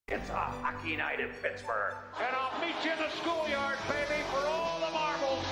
It's a hockey night in Pittsburgh. And I'll meet you in the schoolyard, baby, for all the marbles.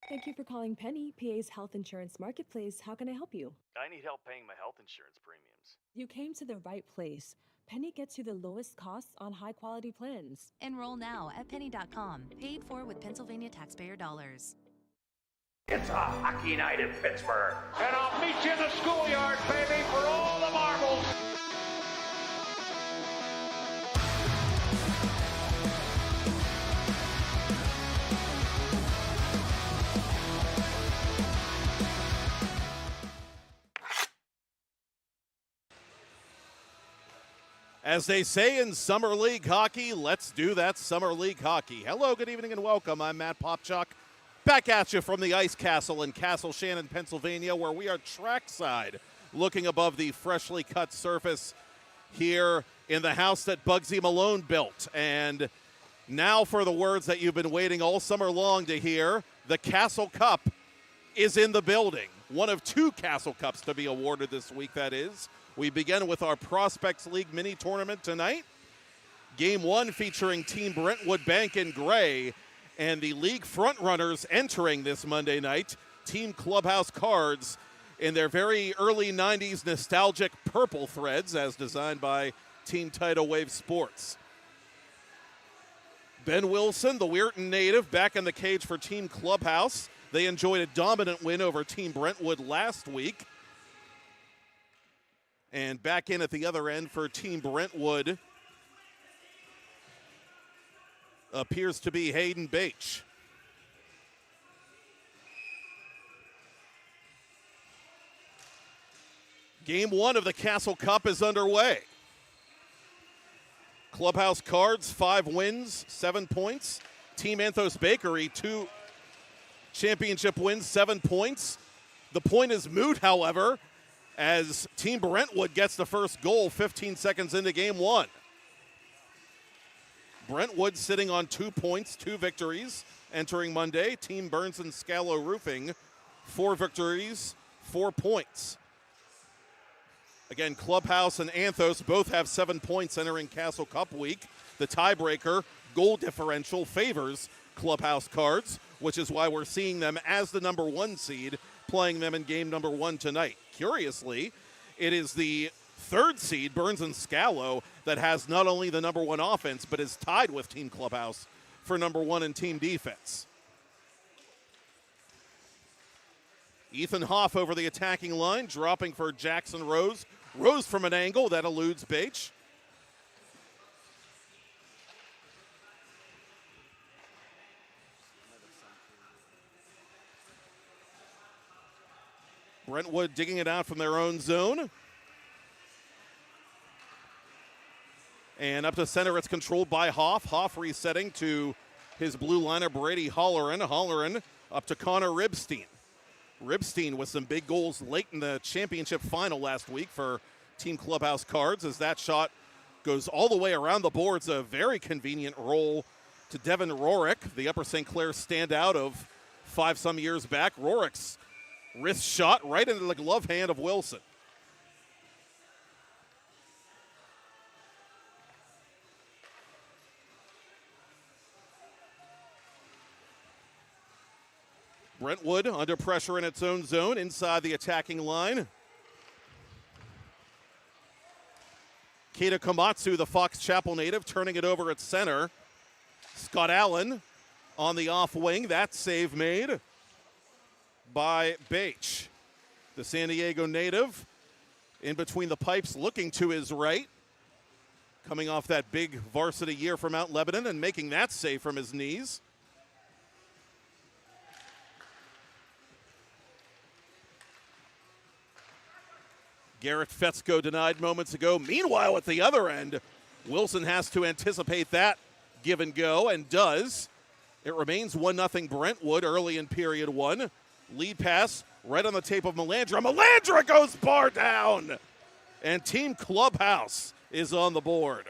Thank you for calling Penny, PA's health insurance marketplace. How can I help you? I need help paying my health insurance premiums. You came to the right place. Penny gets you the lowest costs on high-quality plans. Enroll now at penny.com. Paid for with Pennsylvania taxpayer dollars. It's a hockey night in Pittsburgh. And I'll meet you in the schoolyard, baby, for all the marbles. As they say in Summer League hockey, let's do that Summer League hockey. Hello, good evening, and welcome. I'm Matt Popchuk, back at you from the Ice Castle in Castle Shannon, Pennsylvania, where we are trackside, looking above the freshly cut surface here in the house that Bugsy Malone built. And now for the words that you've been waiting all summer long to hear, the Castle Cup is in the building. One of two Castle Cups to be awarded this week, that is. We begin with our Prospects League mini tournament tonight. Game one featuring Team Brentwood Bank in gray, and the league frontrunners entering this Monday night, Team Clubhouse Cards in their very early 90s nostalgic purple threads as designed by Team Tidal Wave Sports. Ben Wilson, the Weirton native, back in the cage for Team Clubhouse. They enjoyed a dominant win over Team Brentwood last week. And back in at the other end for Team Brentwood appears to be Hayden Bache. Game one of the Castle Cup is underway. Clubhouse Cards, 5 wins, 7 points. Team Anthos Bakery, 2 championship wins, 7 points. The point is moot, however, as Team Brentwood gets the first goal 15 seconds into game one. Brentwood sitting on 2 points, 2 victories entering Monday. Team Burns and Scalo Roofing, 4 victories, 4 points. Again, Clubhouse and Anthos both have 7 points entering Castle Cup week. The tiebreaker, goal differential, favors Clubhouse Cards, which is why we're seeing them as the number 1 seed, playing them in game number 1 tonight. Curiously, it is the 3rd seed, Burns and Scalo, that has not only the number 1 offense, but is tied with Team Clubhouse for number 1 in team defense. Ethan Hoff over the attacking line, dropping for Jackson Rose. Rose from an angle that eludes Bache. Brentwood digging it out from their own zone. And up to center, it's controlled by Hoff. Hoff resetting to his blue liner, Brady Holleran. Holleran up to Connor Ribstein. Ribstein with some big goals late in the championship final last week for Team Clubhouse Cards, as that shot goes all the way around the boards. A very convenient roll to Devin Rorick, the Upper St. Clair standout of 5-some years back. Rorick's wrist shot right into the glove hand of Wilson. Brentwood under pressure in its own zone inside the attacking line. Keita Komatsu, the Fox Chapel native, turning it over at center. Scott Allen on the off wing. That save made by Bache. The San Diego native in between the pipes looking to his right. coming off that big varsity year for Mount Lebanon and making that save from his knees. Garrett Fetzko denied moments ago. Meanwhile, at the other end, Wilson has to anticipate that give and go, and does. It remains 1-0 Brentwood early in period one. Lead pass right on the tape of Melandra. Melandra goes bar down, and Team Clubhouse is on the board.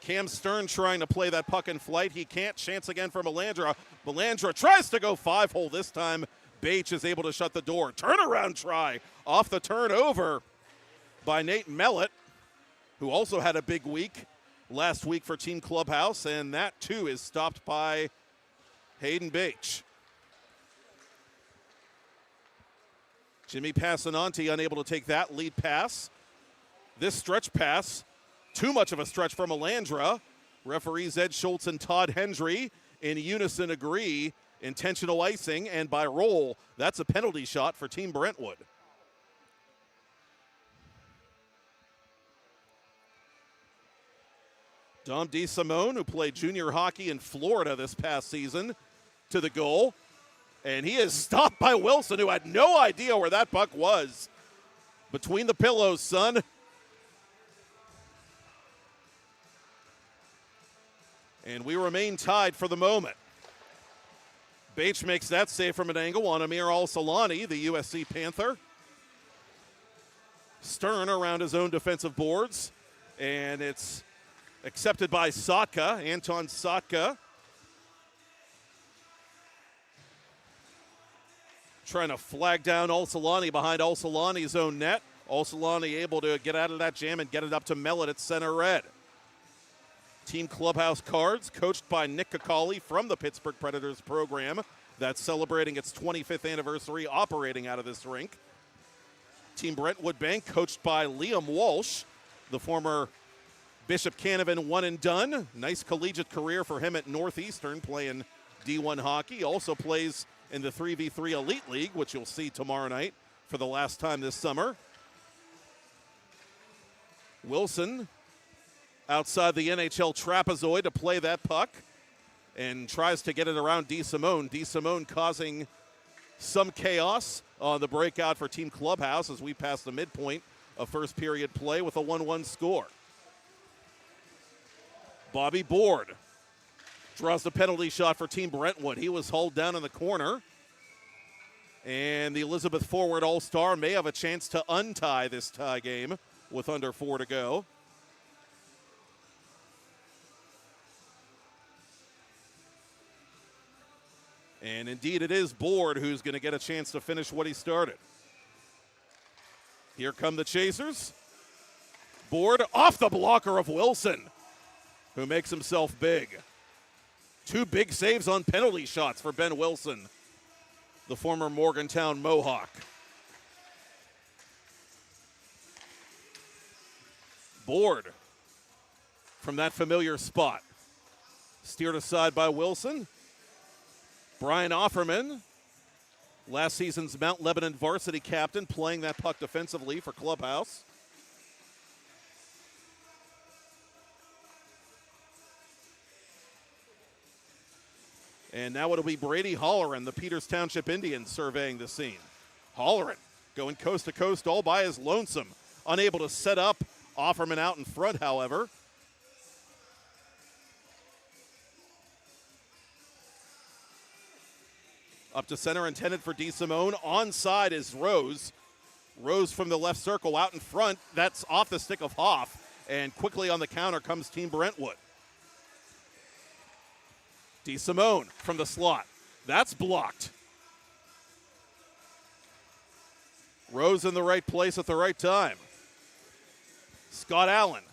Cam Stern trying to play that puck in flight. He can't. Chance again for Melandra. Melandra tries to go 5-hole this time. Bache is able to shut the door. Turnaround try off the turnover by Nate Mellett, who also had a big week last week for Team Clubhouse, and that too is stopped by Hayden Bache. Jimmy Passananti unable to take that lead pass. This stretch pass, too much of a stretch for Melandra. Referees Ed Schultz and Todd Hendry in unison agree. Intentional icing, and by roll, that's a penalty shot for Team Brentwood. Dom DeSimone, who played junior hockey in Florida this past season, to the goal. And he is stopped by Wilson, who had no idea where that puck was. Between the pillows, son. And we remain tied for the moment. Bache makes that save from an angle on Amir Al-Salani, the USC Panther. Stern around his own defensive boards, and it's accepted by Sotka, Anton Sotka. Trying to flag down Al-Salani behind Al-Salani's own net. Al-Salani able to get out of that jam and get it up to Mellett at center red. Team Clubhouse Cards, coached by Nick Kakali from the Pittsburgh Predators program that's celebrating its 25th anniversary operating out of this rink. Team Brentwood Bank, coached by Liam Walsh, the former Bishop Canavan one and done. Nice collegiate career for him at Northeastern playing D1 hockey. Also plays in the 3v3 Elite League, which you'll see tomorrow night for the last time this summer. Wilson outside the NHL trapezoid to play that puck and tries to get it around DeSimone. DeSimone causing some chaos on the breakout for Team Clubhouse as we pass the midpoint of first period play with a 1-1 score. Bobby Board draws the penalty shot for Team Brentwood. He was hauled down in the corner. And the Elizabeth forward all-star may have a chance to untie this tie game with under 4 to go. And indeed it is Board who's going to get a chance to finish what he started. Here come the chasers. Board off the blocker of Wilson, who makes himself big. 2 big saves on penalty shots for Ben Wilson, the former Morgantown Mohawk. Board from that familiar spot. Steered aside by Wilson. Brian Offerman, last season's Mount Lebanon varsity captain, playing that puck defensively for Clubhouse. And now it'll be Brady Holleran, the Peters Township Indians, surveying the scene. Holleran going coast to coast all by his lonesome. Unable to set up Offerman out in front, however. Up to center, intended for DeSimone. Onside is Rose. Rose from the left circle out in front. That's off the stick of Hoff. And quickly on the counter comes Team Brentwood. DeSimone from the slot. That's blocked. Rose in the right place at the right time. Scott Allen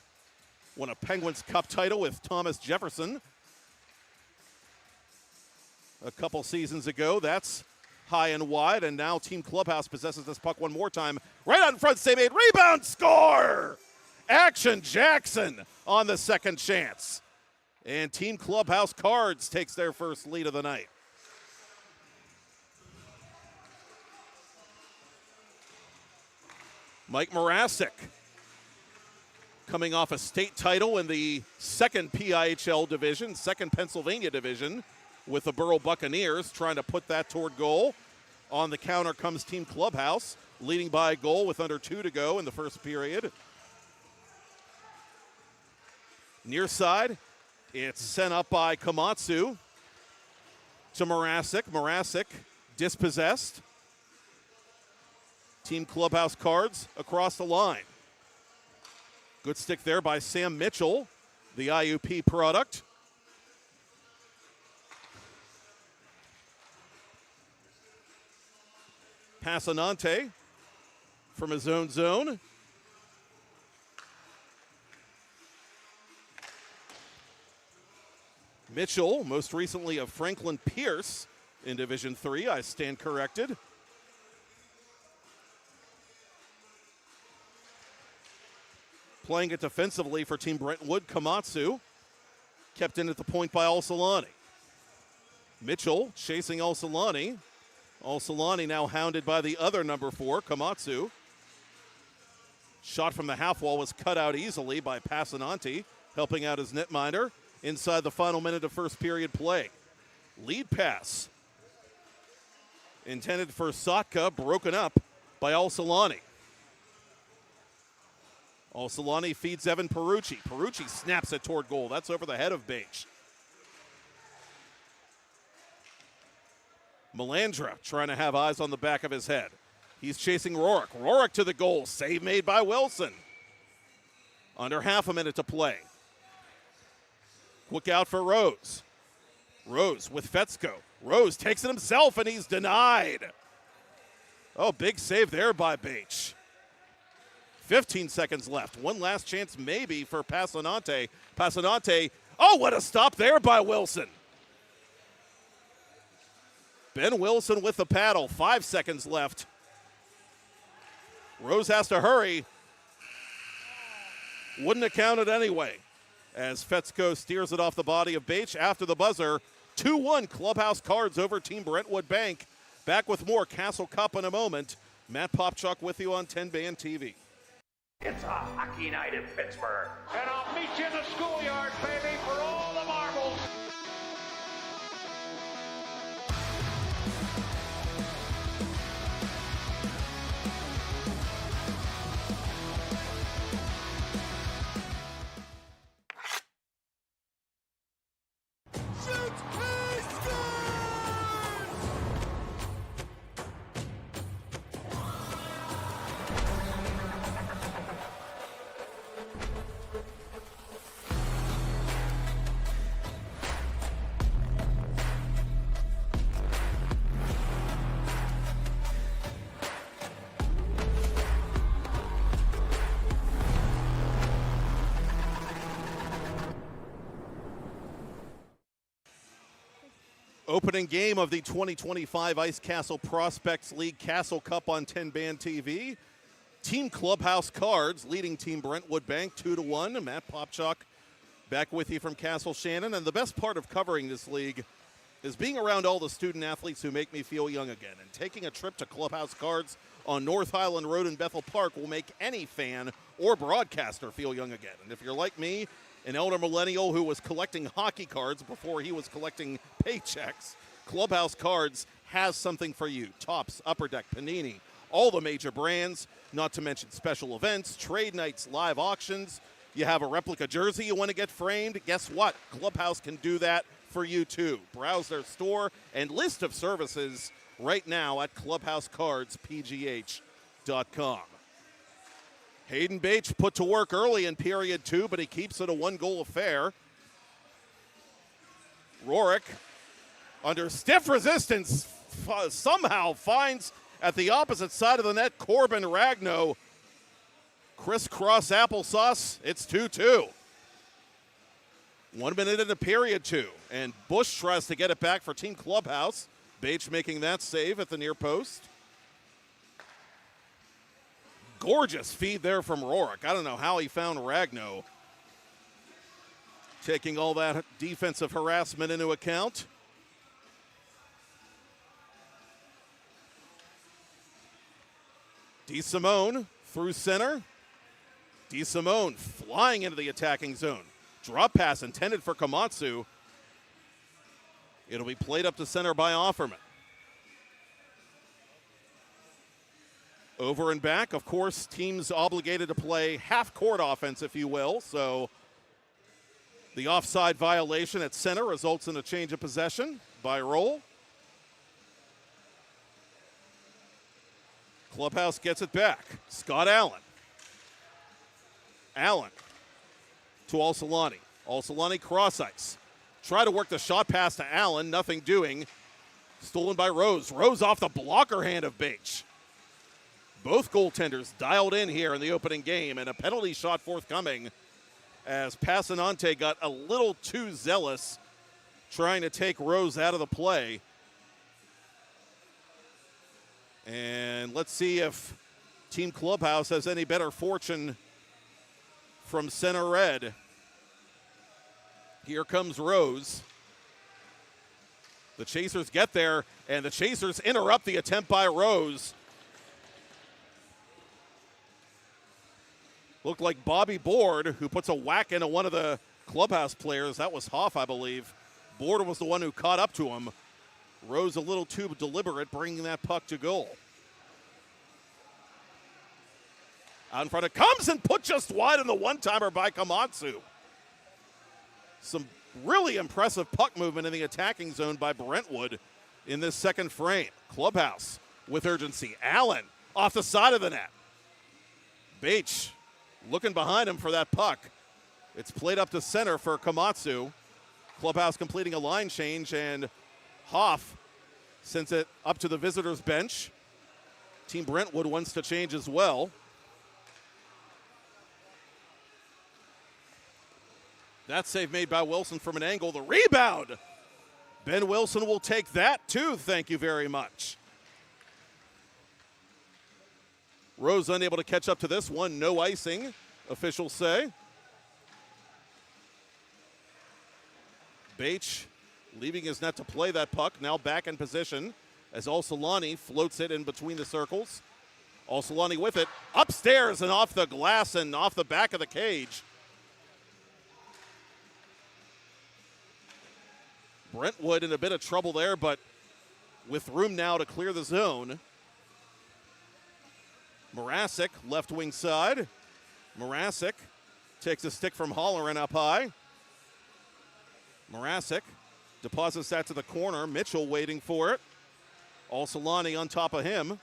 won a Penguins Cup title with Thomas Jefferson a couple seasons ago. That's high and wide, and now Team Clubhouse possesses this puck one more time. Right out in front, save made, rebound, score! Action Jackson on the second chance. And Team Clubhouse Cards takes their first lead of the night. Mike Morasic, coming off a state title in the second PIHL division, second Pennsylvania division, with the Borough Buccaneers, trying to put that toward goal. On the counter comes Team Clubhouse, leading by a goal with under 2 to go in the first period. Near side, it's sent up by Komatsu to Morasic. Morasic dispossessed. Team Clubhouse Cards across the line. Good stick there by Sam Mitchell, the IUP product. Passanante from his own zone. Mitchell, most recently of Franklin Pierce in Division III. I stand corrected. Playing it defensively for Team Brentwood, Komatsu. Kept in at the point by Al-Salani. Mitchell chasing Al-Salani. Al-Salani now hounded by the other number 4, Komatsu. Shot from the half wall was cut out easily by Passanante, helping out his netminder inside the final minute of first period play. Lead pass intended for Sotka, broken up by Al-Salani. Al-Salani feeds Evan Perucci. Perucci snaps it toward goal. That's over the head of Bache. Melandra trying to have eyes on the back of his head. He's chasing Rourke. Rourke to the goal. Save made by Wilson. Under half a minute to play. Quick out for Rose. Rose with Fetzko. Rose takes it himself and he's denied. Oh, big save there by Bache. 15 seconds left. One last chance maybe for Passanante. Passanante, oh, what a stop there by Wilson. Ben Wilson with the paddle. 5 seconds left. Rose has to hurry. Wouldn't have counted anyway, as Fetzko steers it off the body of Bache after the buzzer. 2-1 Clubhouse Cards over Team Brentwood Bank. Back with more Castle Cup in a moment. Matt Popchuk with you on 10 Band TV. It's a hockey night in Pittsburgh. And I'll meet you in the schoolyard, baby, for all the marbles. Opening game of the 2025 Ice Castle Prospects League Castle Cup on 10 Band TV. Team Clubhouse Cards leading Team Brentwood Bank 2-1. Matt Popchuk back with you from Castle Shannon. And the best part of covering this league is being around all the student athletes who make me feel young again. And taking a trip to Clubhouse Cards on North Highland Road in Bethel Park will make any fan or broadcaster feel young again. And if you're like me, an elder millennial who was collecting hockey cards before he was collecting paychecks, Clubhouse Cards has something for you. Topps, Upper Deck, Panini, all the major brands, not to mention special events, trade nights, live auctions. You have a replica jersey you want to get framed? Guess what? Clubhouse can do that for you too. Browse their store and list of services right now at clubhousecardspgh.com. Hayden Bache put to work early in period 2, but he keeps it a 1-goal affair. Rourke, under stiff resistance, somehow finds at the opposite side of the net Corbin Ragno. Crisscross applesauce, it's 2-2. 1 minute into period 2, and Bush tries to get it back for Team Clubhouse. Bache making that save at the near post. Gorgeous feed there from Rourke. I don't know how he found Ragno. Taking all that defensive harassment into account. DeSimone Through center. DeSimone flying into the attacking zone. Drop pass intended for Komatsu. It'll be played up to center by Offerman. Over and back, of course, teams obligated to play half-court offense, if you will. So the offside violation at center results in a change of possession by Roll. Clubhouse gets it back. Scott Allen. Allen to Alsolani. Alsolani cross ice. Try to work the shot pass to Allen. Nothing doing. Stolen by Rose. Rose off the blocker hand of Bache. Both goaltenders dialed in here in the opening game, and a penalty shot forthcoming as Passanante got a little too zealous trying to take Rose out of the play. And let's see if Team Clubhouse has any better fortune from center red. Here comes Rose. The Chasers get there, and the Chasers interrupt the attempt by Rose. Looked like Bobby Board, who puts a whack into one of the Clubhouse players. That was Hoff, I believe. Board was the one who caught up to him. Rose a little too deliberate, bringing that puck to goal. Out in front it comes and put just wide in the one-timer by Komatsu. Some really impressive puck movement in the attacking zone by Brentwood in this second frame. Clubhouse with urgency. Allen off the side of the net. Bache looking behind him for that puck. It's played up to center for Komatsu. Clubhouse completing a line change, and Hoff sends it up to the visitors' bench. Team Brentwood wants to change as well. That save made by Wilson from an angle. The rebound. Ben Wilson will take that too, thank you very much. Rose unable to catch up to this one. No icing, officials say. Bache leaving his net to play that puck. Now back in position as Alsolani floats it in between the circles. Alsolani with it. Upstairs and off the glass and off the back of the cage. Brentwood in a bit of trouble there, but with room now to clear the zone. Morasic, left wing side. Morasic takes a stick from Holleran up high. Morasic deposits that to the corner. Mitchell waiting for it. Alsolani on top of him.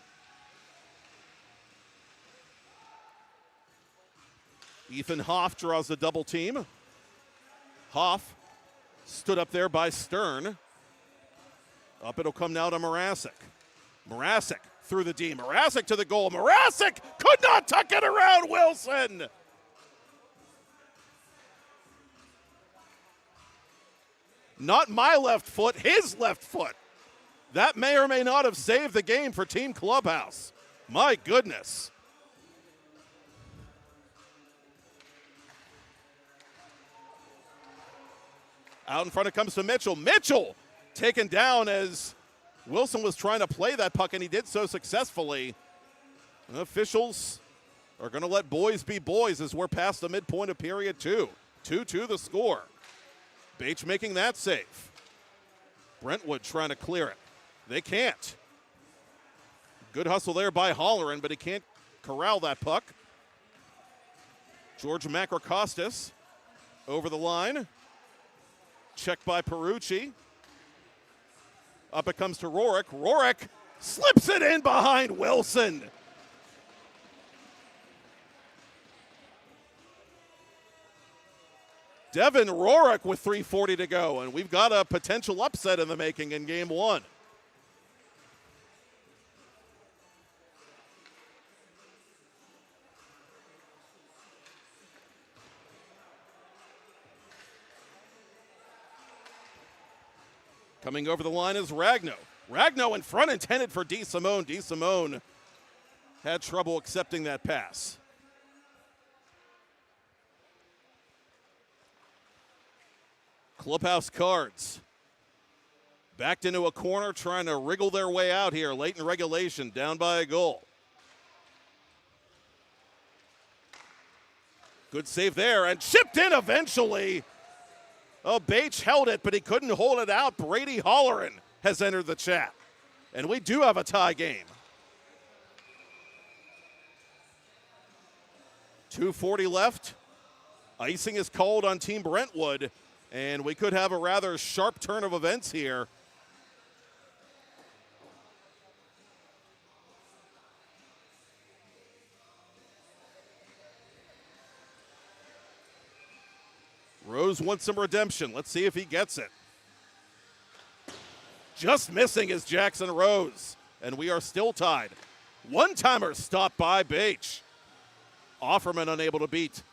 Ethan Hoff draws the double team. Hoff stood up there by Stern. Up it'll come now to Morasic. Morasic through the D. Morasic to the goal. Morasic could not tuck it around Wilson. Not my left foot, his left foot. That may or may not have saved the game for Team Clubhouse. My goodness. Out in front it comes to Mitchell. Mitchell taken down as Wilson was trying to play that puck, and he did so successfully. The officials are going to let boys be boys as we're past the midpoint of period 2. 2-2 the score. Bache making that save. Brentwood trying to clear it. They can't. Good hustle there by Holleran, but he can't corral that puck. George Makrakostas over the line. Checked by Perucci. Up it comes to Rorik. Rorik slips it in behind Wilson. Devin Rorik with 3:40 to go, and we've got a potential upset in the making in game 1. Coming over the line is Ragno. Ragno in front, intended for DeSimone. DeSimone had trouble accepting that pass. Clubhouse Cards backed into a corner, trying to wriggle their way out here late in regulation, down by a goal. Good save there, and chipped in eventually. Oh, Bache held it, but he couldn't hold it out. Brady Holleran has entered the chat. And we do have a tie game. 2:40 left. Icing is called on Team Brentwood, and we could have a rather sharp turn of events here. Rose wants some redemption. Let's see if he gets it. Just missing is Jackson Rose, and we are still tied. One-timer stopped by Bache. Offerman unable to beat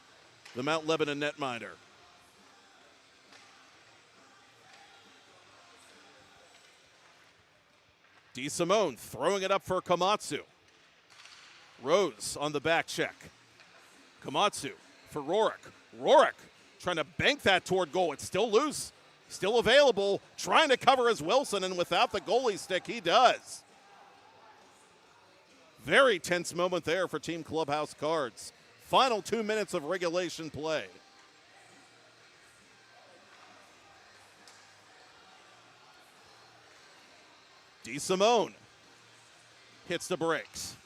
the Mount Lebanon netminder. DeSimone throwing it up for Komatsu. Rose on the back check. Komatsu for Rorik. Rorik trying to bank that toward goal. It's still loose, still available. Trying to cover as Wilson, and without the goalie stick, he does. Very tense moment there for Team Clubhouse Cards. Final 2 minutes of regulation play. DeSimone hits the brakes.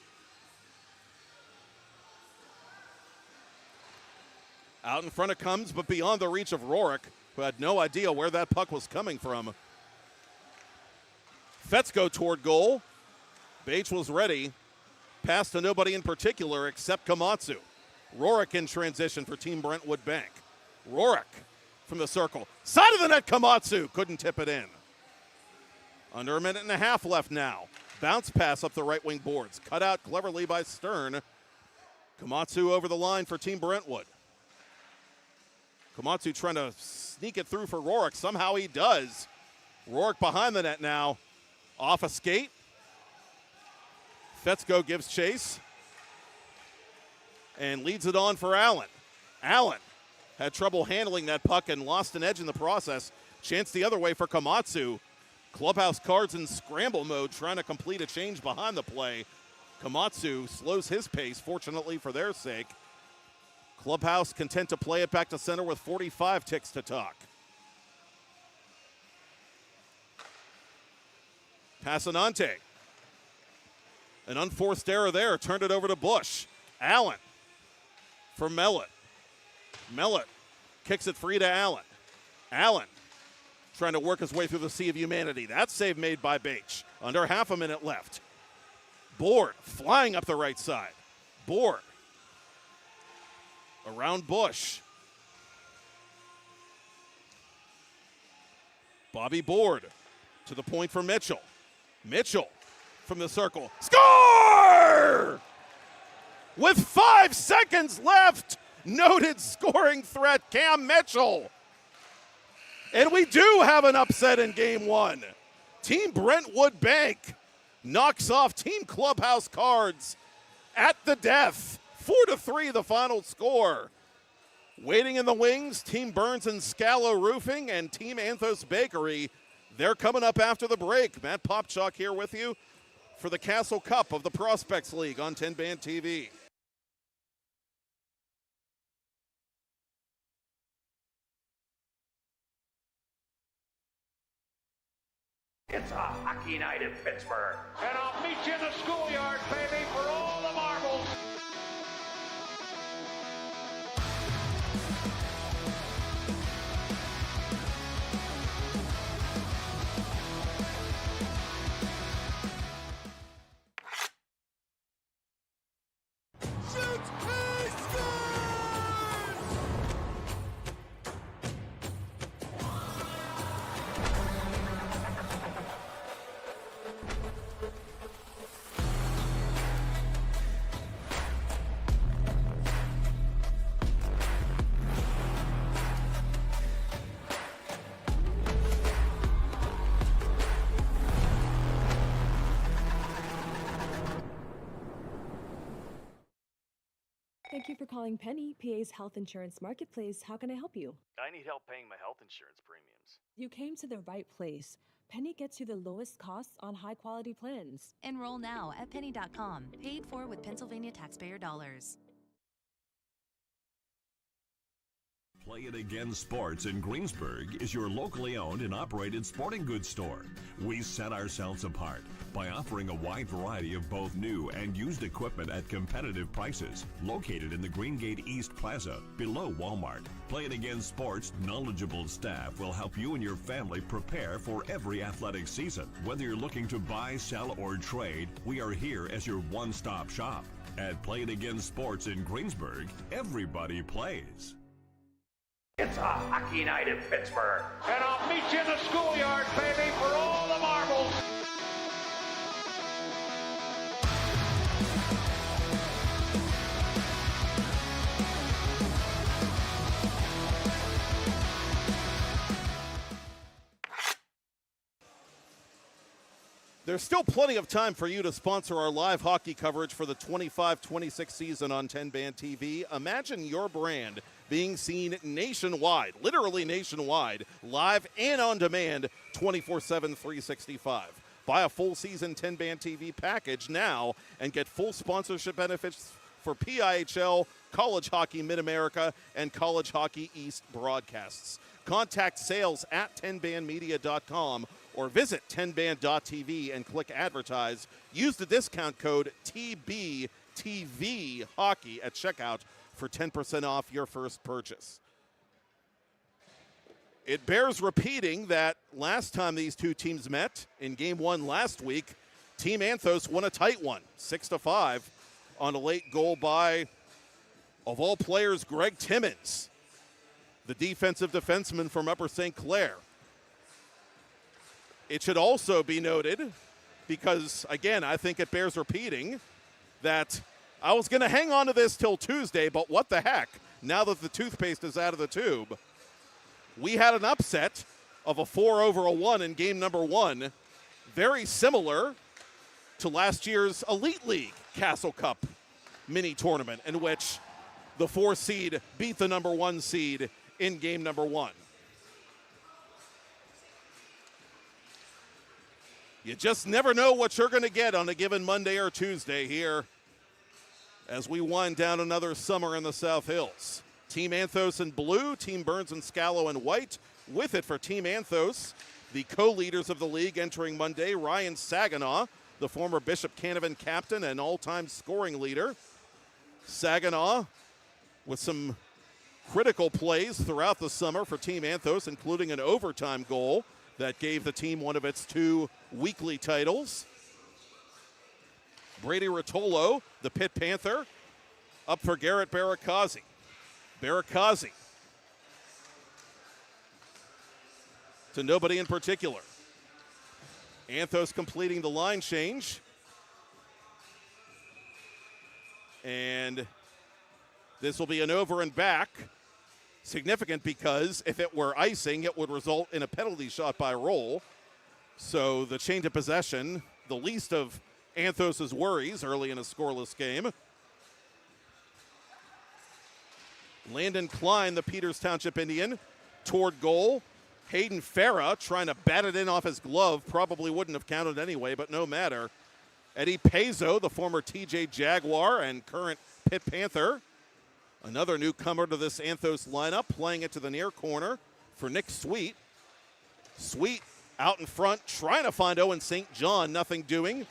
Out in front it comes, but beyond the reach of Rorik, who had no idea where that puck was coming from. Fetzko toward goal. Bache was ready. Pass to nobody in particular except Komatsu. Rorik in transition for Team Brentwood Bank. Rorik from the circle. Side of the net, Komatsu couldn't tip it in. Under a minute and a half left now. Bounce pass up the right wing boards. Cut out cleverly by Stern. Komatsu over the line for Team Brentwood. Komatsu trying to sneak it through for Rorik. Somehow he does. Rorik behind the net now. Off a skate. Fetzko gives chase. And leads it on for Allen. Allen had trouble handling that puck and lost an edge in the process. Chance the other way for Komatsu. Clubhouse Cards in scramble mode, trying to complete a change behind the play. Komatsu slows his pace, fortunately for their sake. Clubhouse content to play it back to center with 45 ticks to talk. Passanante. An unforced error there, turned it over to Bush. Allen for Mellett. Mellett kicks it free to Allen. Allen trying to work his way through the sea of humanity. That save made by Bache. Under half a minute left. Board flying up the right side. Board around Bush. Bobby Board to the point for Mitchell. Mitchell from the circle. Score! With 5 seconds left, noted scoring threat Cam Mitchell. And we do have an upset in game one. Team Brentwood Bank knocks off Team Clubhouse Cards at the death. 4-3 the final score. Waiting in the wings, Team Burns and Scalo Roofing and Team Anthos Bakery. They're coming up after the break. Matt Popchalk here with you for the Castle Cup of the Prospects League on 10 Band TV. It's a hockey night in Pittsburgh. And I'll meet you in the schoolyard, baby, for all the marbles. Thank you for calling Penny, PA's health insurance marketplace. How can I help you? I need help paying my health insurance premiums. You came to the right place. Penny gets you the lowest costs on high-quality plans. Enroll now at penny.com. Paid for with Pennsylvania taxpayer dollars. Play It Again Sports in Greensburg is your locally owned and operated sporting goods store. We set ourselves apart by offering a wide variety of both new and used equipment at competitive prices. Located in the Greengate East Plaza, below Walmart, Play It Again Sports' knowledgeable staff will help you and your family prepare for every athletic season. Whether you're looking to buy, sell, or trade, we are here as your one-stop shop. At Play It Again Sports in Greensburg, everybody plays. It's a hockey night in Pittsburgh. And I'll meet you in the schoolyard, baby, for all the marbles. There's still plenty of time for you to sponsor our live hockey coverage for the 25-26 season on 10 Band TV. Imagine your brand being seen nationwide, literally nationwide, live and on demand, 24/7, 365. Buy a full season 10 Band TV package now and get full sponsorship benefits for PIHL, College Hockey Mid-America, and College Hockey East broadcasts. Contact sales at 10bandmedia.com or visit 10band.tv and click advertise. Use the discount code TBTV Hockey at checkout for 10% off your first purchase. It bears repeating that last time these two teams met in Game 1 last week, Team Anthos won a tight one, 6-5, on a late goal by, of all players, Greg Timmons, the defensive defenseman from Upper St. Clair. It should also be noted, because, again, I think it bears repeating, that I was going to hang on to this till Tuesday, but what the heck, now that the toothpaste is out of the tube. We had an upset of a 4-1 in game number 1, very similar to last year's Elite League Castle Cup mini tournament, in which the 4 seed beat the number 1 seed in game number 1. You just never know what you're going to get on a given Monday or Tuesday here as we wind down another summer in the South Hills. Team Anthos in blue, Team Burns and Scalo in white. With it for Team Anthos, the co-leaders of the league entering Monday, Ryan Saginaw, the former Bishop Canavan captain and all-time scoring leader. Saginaw with some critical plays throughout the summer for Team Anthos, including an overtime goal that gave the team one of its 2 weekly titles. Brady Rotolo, the Pit Panther, up for Garrett Barakazi. Barakazi to nobody in particular. Anthos completing the line change. And this will be an over and back. Significant because if it were icing, it would result in a penalty shot by Roll. So the change of possession, the least of Anthos' worries early in a scoreless game. Landon Klein, the Peters Township Indian, toward goal. Hayden Farah trying to bat it in off his glove. Probably wouldn't have counted anyway, but no matter. Eddie Pezzo, the former TJ Jaguar and current Pitt Panther. Another newcomer to this Anthos lineup, playing it to the near corner for Nick Sweet. Sweet out in front, trying to find Owen St. John, nothing doing.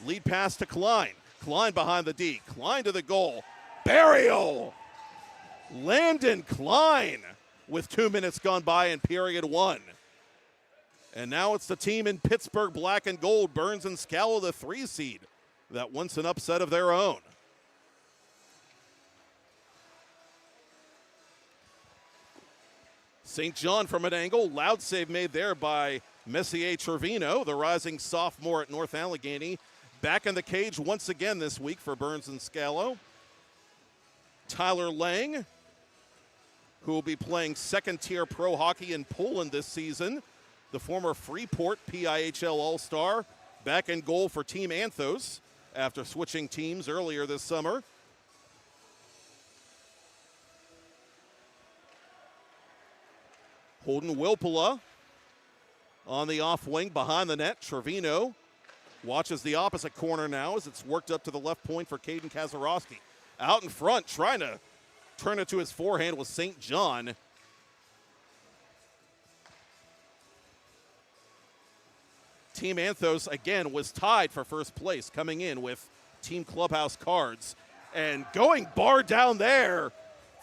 Lead pass to Klein. Klein behind the D. Klein to the goal. Burial! Landon Klein with 2 minutes gone by in period 1. And now it's the team in Pittsburgh black and gold, Burns and Scalo, the 3 seed, that wants an upset of their own. St. John from an angle, loud save made there by Messier Trevino, the rising sophomore at North Allegheny. Back in the cage once again this week for Burns and Scalo. Tyler Lang, who will be playing second-tier pro hockey in Poland this season. The former Freeport PIHL All-Star, back in goal for Team Anthos after switching teams earlier this summer. Holden Wilpula on the off wing behind the net. Trevino watches the opposite corner now as it's worked up to the left point for Caden Kazarowski. Out in front, trying to turn it to his forehand was St. John. Team Anthos, again, was tied for first place coming in with Team Clubhouse cards. And going bar down there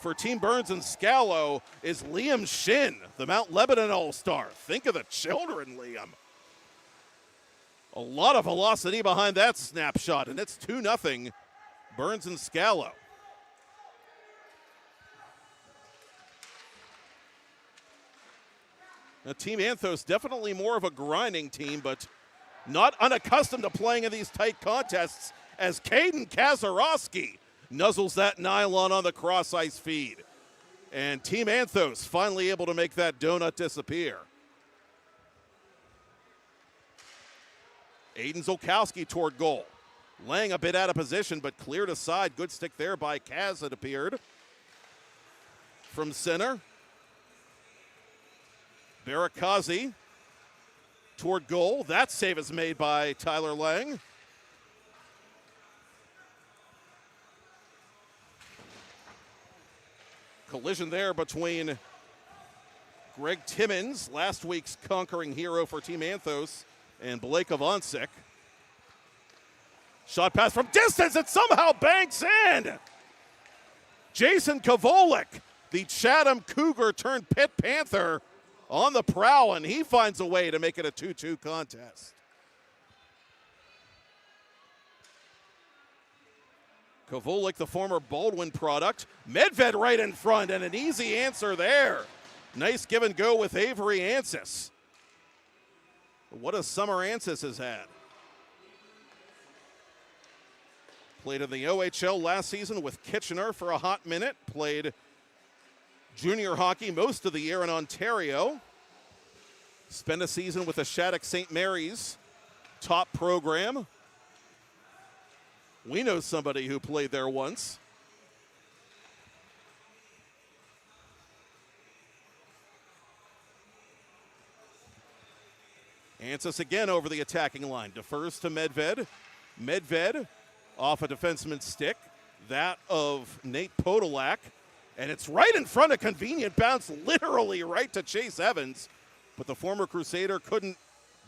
for Team Burns and Scalo is Liam Shin, the Mount Lebanon All-Star. Think of the children, Liam. A lot of velocity behind that snapshot, and it's 2-0 Burns and Scalo. Now, Team Anthos definitely more of a grinding team, but not unaccustomed to playing in these tight contests as Caden Kazarowski nuzzles that nylon on the cross-ice feed. And Team Anthos finally able to make that donut disappear. Aiden Zolkowski toward goal. Laying a bit out of position, but cleared aside. Good stick there by Kaz, it appeared. From center. Barakazi toward goal. That save is made by Tyler Lang. Collision there between Greg Timmons, last week's conquering hero for Team Anthos, and Blake Avancic. Shot pass from distance, it somehow banks in. Jason Kavolik, the Chatham Cougar turned Pitt Panther, on the prowl, and he finds a way to make it a 2-2 contest. Kavolik, the former Baldwin product. Medved right in front, and an easy answer there. Nice give and go with Avery Ansis. What a summer Ansis has had. Played in the OHL last season with Kitchener for a hot minute. Played junior hockey most of the year in Ontario. Spent a season with the Shattuck St. Mary's top program. We know somebody who played there once. Ansis again over the attacking line. Defers to Medved. Medved off a defenseman's stick. That of Nate Podolak. And it's right in front of convenient bounce, literally right to Chase Evans. But the former Crusader couldn't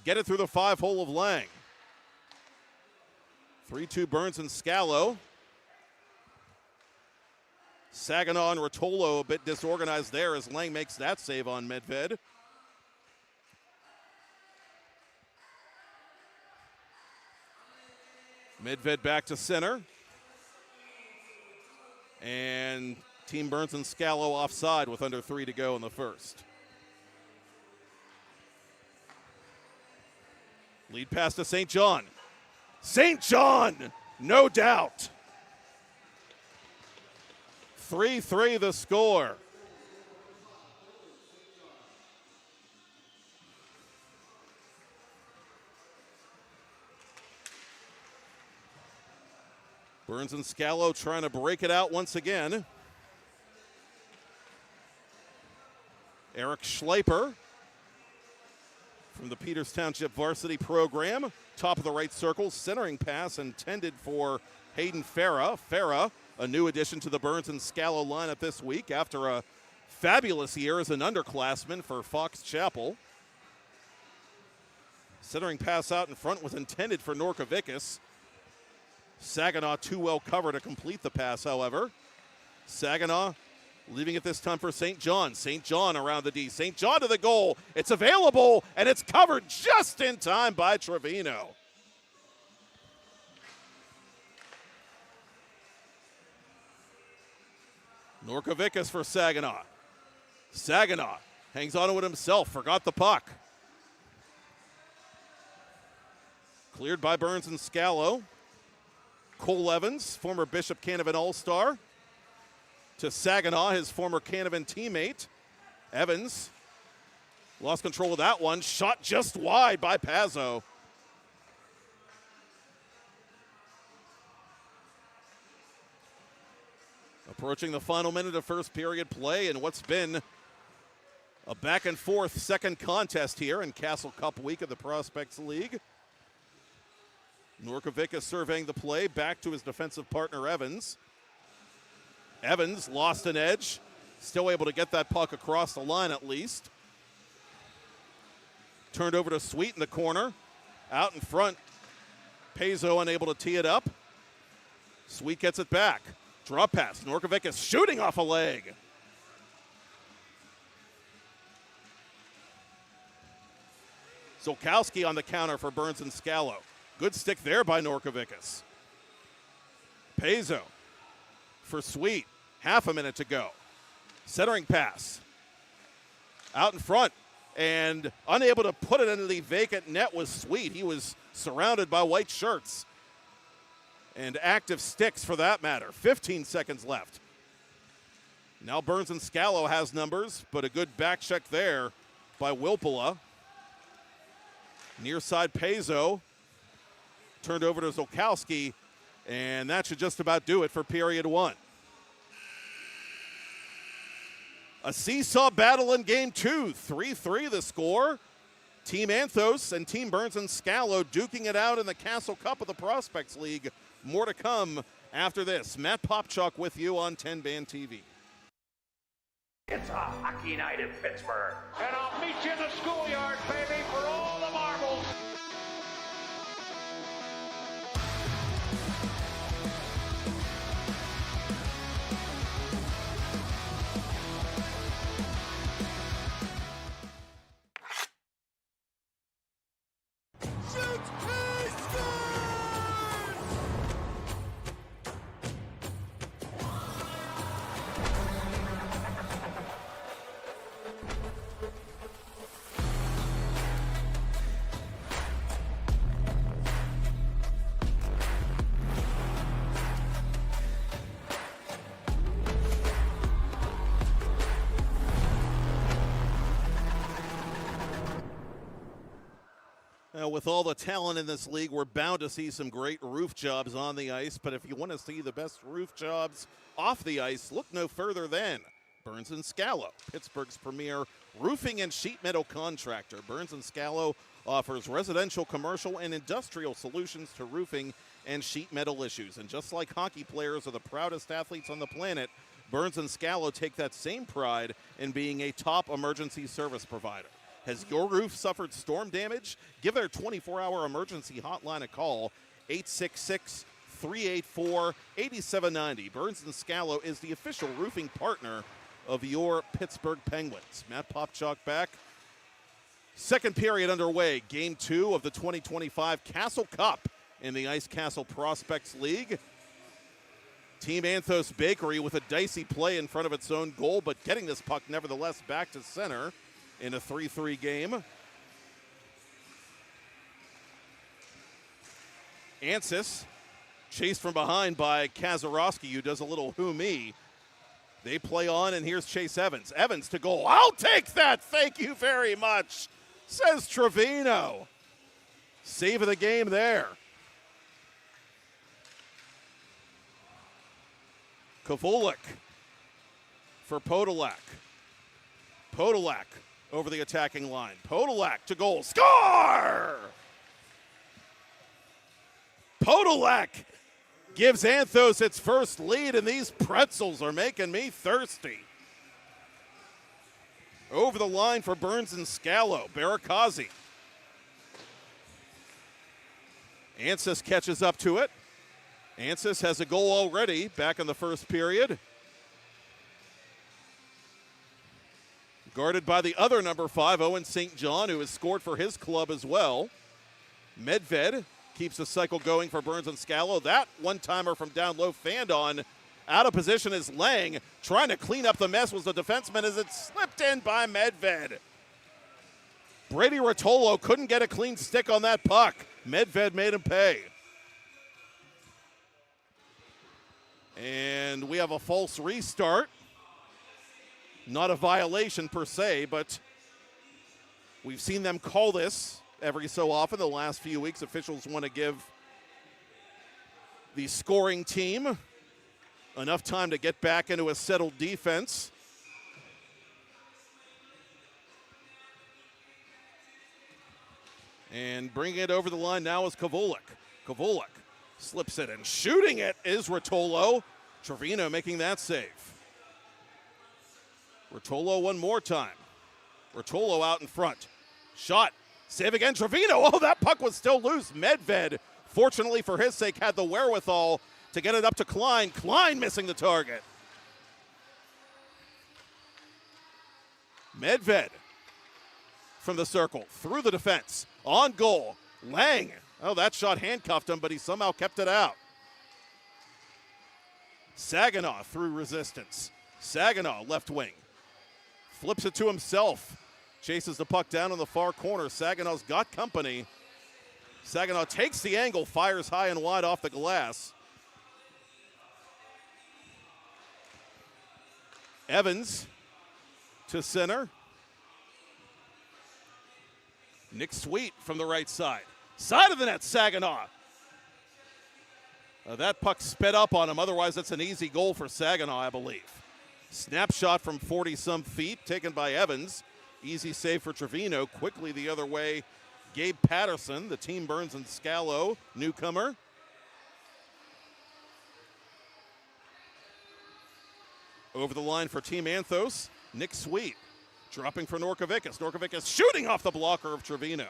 get it through the 5-hole of Lang. 3-2 Burns and Scalo. Saginaw and Rotolo a bit disorganized there as Lang makes that save on Medved. Medved back to center. And Team Burns and Scalo offside with under 3 to go in the first. Lead pass to St. John. St. John, no doubt. 3-3 the score. Burns and Scalo trying to break it out once again. Eric Schleiper from the Peters Township varsity program. Top of the right circle, centering pass intended for Hayden Farah. Farah, a new addition to the Burns and Scalo lineup this week after a fabulous year as an underclassman for Fox Chapel. Centering pass out in front was intended for Norkovicus. Saginaw too well covered to complete the pass, however. Saginaw leaving it this time for St. John. St. John around the D. St. John to the goal. It's available, and it's covered just in time by Trevino. Norkovicus for Saginaw. Saginaw hangs on to it himself, forgot the puck. Cleared by Burns and Scalo. Cole Evans, former Bishop Canavan All-Star, to Saginaw, his former Canavan teammate. Evans lost control of that one. Shot just wide by Pazzo. Approaching the final minute of first period play in what's been a back-and-forth second contest here in Castle Cup week of the Prospects League. Norkovicus surveying the play, back to his defensive partner Evans. Evans lost an edge, still able to get that puck across the line at least. Turned over to Sweet in the corner. Out in front, Paizo unable to tee it up. Sweet gets it back. Drop pass. Norkovic is shooting off a leg. Zolkowski on the counter for Burns and Scalo. Good stick there by Norkovicus. Paizo for Sweet. Half a minute to go. Centering pass. Out in front. And unable to put it into the vacant net was Sweet. He was surrounded by white shirts. And active sticks for that matter. 15 seconds left. Now Burns and Scalo has numbers, but a good back check there by Wilpula. Near side Paizo. Turned over to Zolkowski, and that should just about do it for period one. A seesaw battle in game two. 3-3 the score. Team Anthos and Team Burns and Scalo duking it out in the Castle Cup of the Prospects League. More to come after this. Matt Popchuk with you on 10 Band TV. It's a hockey night in Pittsburgh. And I'll meet you in the schoolyard, baby, for all the marbles. With all the talent in this league, we're bound to see some great roof jobs on the ice. But if you want to see the best roof jobs off the ice, look no further than Burns and Scalo, Pittsburgh's premier roofing and sheet metal contractor. Burns and Scalo offers residential, commercial, and industrial solutions to roofing and sheet metal issues. And just like hockey players are the proudest athletes on the planet, Burns and Scalo take that same pride in being a top emergency service provider. Has your roof suffered storm damage? Give their 24-hour emergency hotline a call, 866-384-8790. Burns and Scalo is the official roofing partner of your Pittsburgh Penguins. Matt Popchuk back. Second period underway. Game 2 of the 2025 Castle Cup in the Ice Castle Prospects League. Team Anthos Bakery with a dicey play in front of its own goal, but getting this puck nevertheless back to center in a 3-3 game. Ansis chased from behind by Kazarowski, who does a little who-me. They play on, and here's Chase Evans. Evans to goal. I'll take that. Thank you very much, says Trevino. Save of the game there. Kovulik for Podolak. Podolak over the attacking line. Podolak to goal. Score! Podolak gives Anthos its first lead, and these pretzels are making me thirsty. Over the line for Burns and Scalo. Barakazi. Ansis catches up to it. Ansis has a goal already back in the first period. Guarded by the other number 5, Owen St. John, who has scored for his club as well. Medved keeps the cycle going for Burns and Scalo. That one-timer from down low, fanned on. Out of position is Lang. Trying to clean up the mess was the defenseman as it slipped in by Medved. Brady Rotolo couldn't get a clean stick on that puck. Medved made him pay. And we have a false restart. Not a violation per se, but we've seen them call this every so often the last few weeks. Officials want to give the scoring team enough time to get back into a settled defense. And bringing it over the line now is Kovulik. Kovulik slips it, and shooting it is Rotolo. Trevino making that save. Rotolo one more time. Rotolo out in front. Shot Save again, Trevino. Oh, that puck was still loose. Medved, fortunately for his sake, had the wherewithal to get it up to Klein. Klein missing the target. Medved from the circle, through the defense, on goal. Lang, oh, that shot handcuffed him, but he somehow kept it out. Saginaw through resistance. Saginaw, left wing. Flips it to himself. Chases the puck down in the far corner. Saginaw's got company. Saginaw takes the angle, fires high and wide off the glass. Evans to center. Nick Sweet from the right side. Side of the net, Saginaw. That puck sped up on him. Otherwise, that's an easy goal for Saginaw, I believe. Snapshot from 40-some feet taken by Evans. Easy save for Trevino. Quickly the other way, Gabe Patterson, the team Burns and Scalo newcomer. Over the line for Team Anthos, Nick Sweet. Dropping for Norkovicus. Norkovicus shooting off the blocker of Trevino.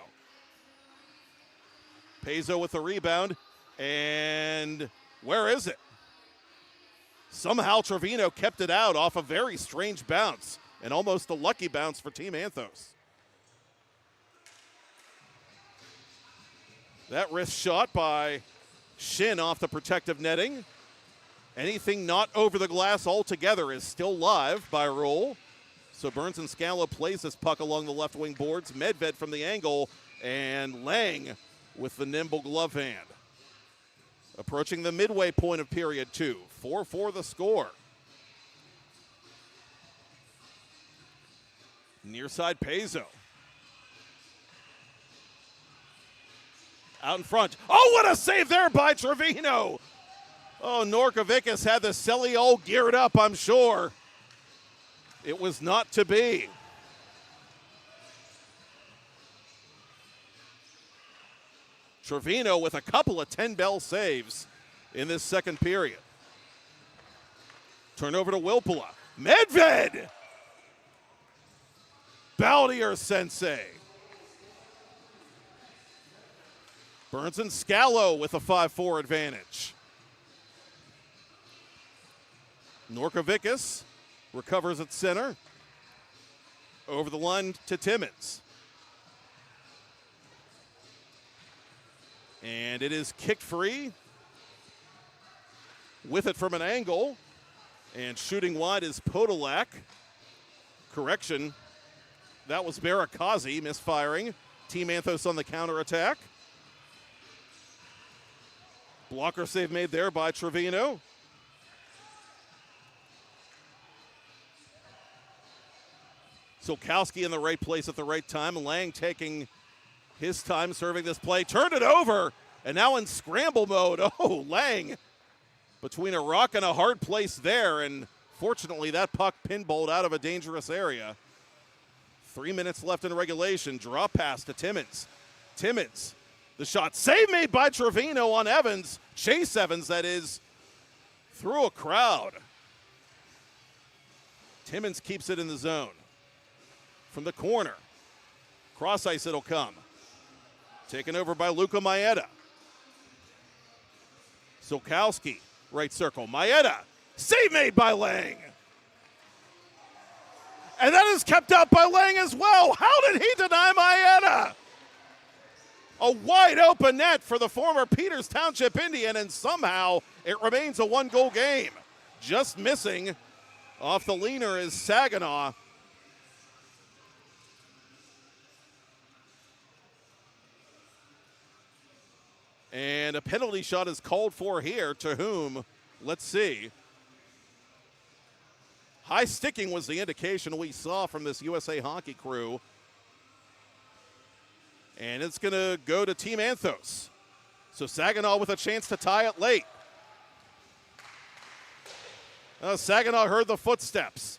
Pezzo with the rebound. And where is it? Somehow Trevino kept it out off a very strange bounce, and almost a lucky bounce for Team Anthos. That wrist shot by Shin off the protective netting. Anything not over the glass altogether is still live by rule. So Burns and Scalo plays this puck along the left wing boards. Medved from the angle, and Lang with the nimble glove hand. Approaching the midway point of period 2. 4-4 the score. Near side Pezzo. Out in front. Oh, what a save there by Trevino. Oh, Norkovicus had the Celly all geared up, I'm sure. It was not to be. Trevino with a couple of 10-bell saves in this second period. Turnover to Wilpula. Medved! Baldier Sensei. Burns and Scalo with a 5-4 advantage. Norkovicus recovers at center. Over the line to Timmins. And it is kicked free. With it from an angle. And shooting wide is Podolak. Correction. That was Barakazi misfiring. Team Anthos on the counterattack. Blocker save made there by Trevino. Solkowski in the right place at the right time. Lang taking his time serving this play. Turned it over, and now in scramble mode. Oh, Lang between a rock and a hard place there, and fortunately that puck pinballed out of a dangerous area. 3 minutes left in regulation. Drop pass to Timmins. Timmins, the shot. Save made by Trevino on Evans. Chase Evans, that is, through a crowd. Timmins keeps it in the zone. From the corner. Cross ice it'll come. Taken over by Luka Maeda. Solkowski, right circle. Maeda, save made by Lang. And that is kept up by Lang as well. How did he deny Maeda? A wide open net for the former Peters Township Indian, and somehow it remains a one-goal game. Just missing off the leaner is Saginaw. And a penalty shot is called for here. To whom? Let's see. High sticking was the indication we saw from this USA Hockey crew. And it's going to go to Team Anthos. So Saginaw with a chance to tie it late. Saginaw heard the footsteps.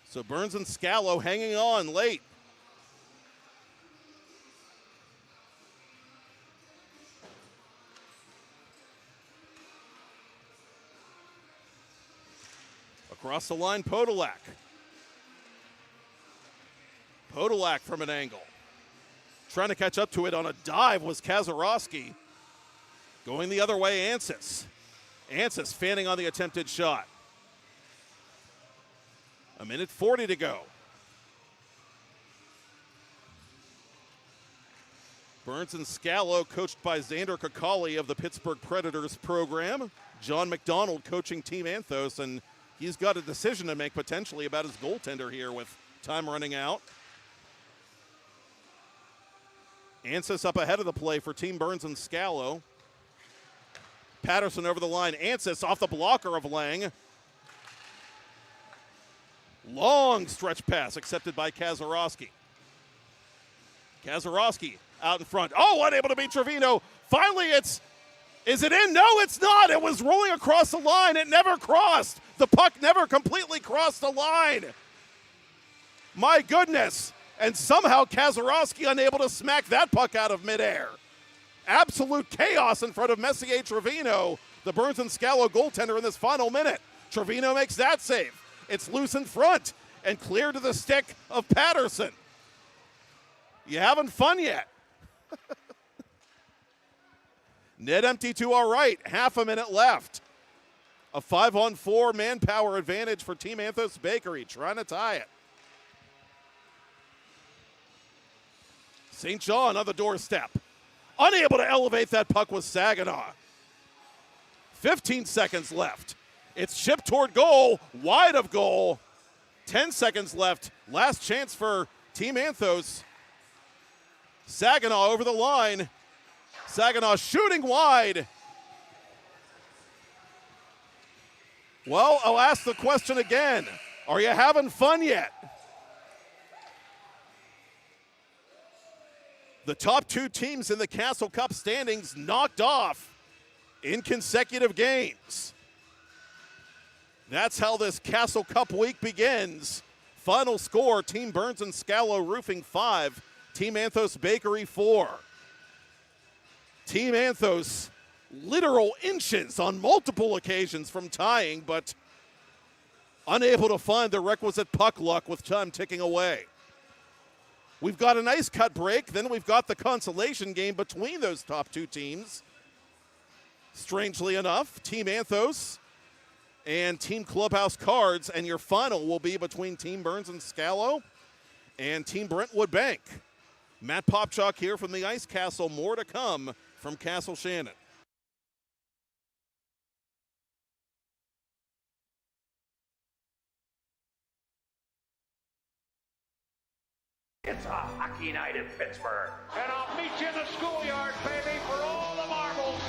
So Burns and Scalo hanging on late. Across the line, Podolak. Podolak from an angle. Trying to catch up to it on a dive was Kazarowski. Going the other way, Ansis. Ansis fanning on the attempted shot. 1:40 to go. Burns and Scalo, coached by Xander Kakali of the Pittsburgh Predators program. John McDonald coaching Team Anthos, and he's got a decision to make potentially about his goaltender here with time running out. Ansis up ahead of the play for Team Burns and Scalo. Patterson over the line. Ansis off the blocker of Lang. Long stretch pass accepted by Kazarowski. Kazarowski out in front. Oh, unable to beat Trevino. Finally, is it in? No, it's not. It was rolling across the line. It never crossed. The puck never completely crossed the line. My goodness. And somehow Kazarowski unable to smack that puck out of midair. Absolute chaos in front of Messier Trevino, the Burns and Scalo goaltender in this final minute. Trevino makes that save. It's loose in front and clear to the stick of Patterson. You having fun yet? Net empty to our right, half a minute left. A 5-on-4 manpower advantage for Team Anthos Bakery, trying to tie it. St. John on the doorstep. Unable to elevate that puck was Saginaw. 15 seconds left. It's chipped toward goal, wide of goal. 10 seconds left. Last chance for Team Anthos. Saginaw over the line. Saginaw shooting wide. Well, I'll ask the question again. Are you having fun yet? The top two teams in the Castle Cup standings knocked off in consecutive games. That's how this Castle Cup week begins. Final score, Team Burns and Scalo Roofing 5, Team Anthos Bakery 4. Team Anthos literal inches on multiple occasions from tying, but unable to find the requisite puck luck with time ticking away. We've got an ice cut break, then we've got the consolation game between those top two teams. Strangely enough, Team Anthos and Team Clubhouse Cards, and your final will be between Team Burns and Scalo and Team Brentwood Bank. Matt Popchak here from the Ice Castle. More to come from Castle Shannon. It's a hockey night in Pittsburgh. And I'll meet you in the schoolyard, baby, for all the marbles.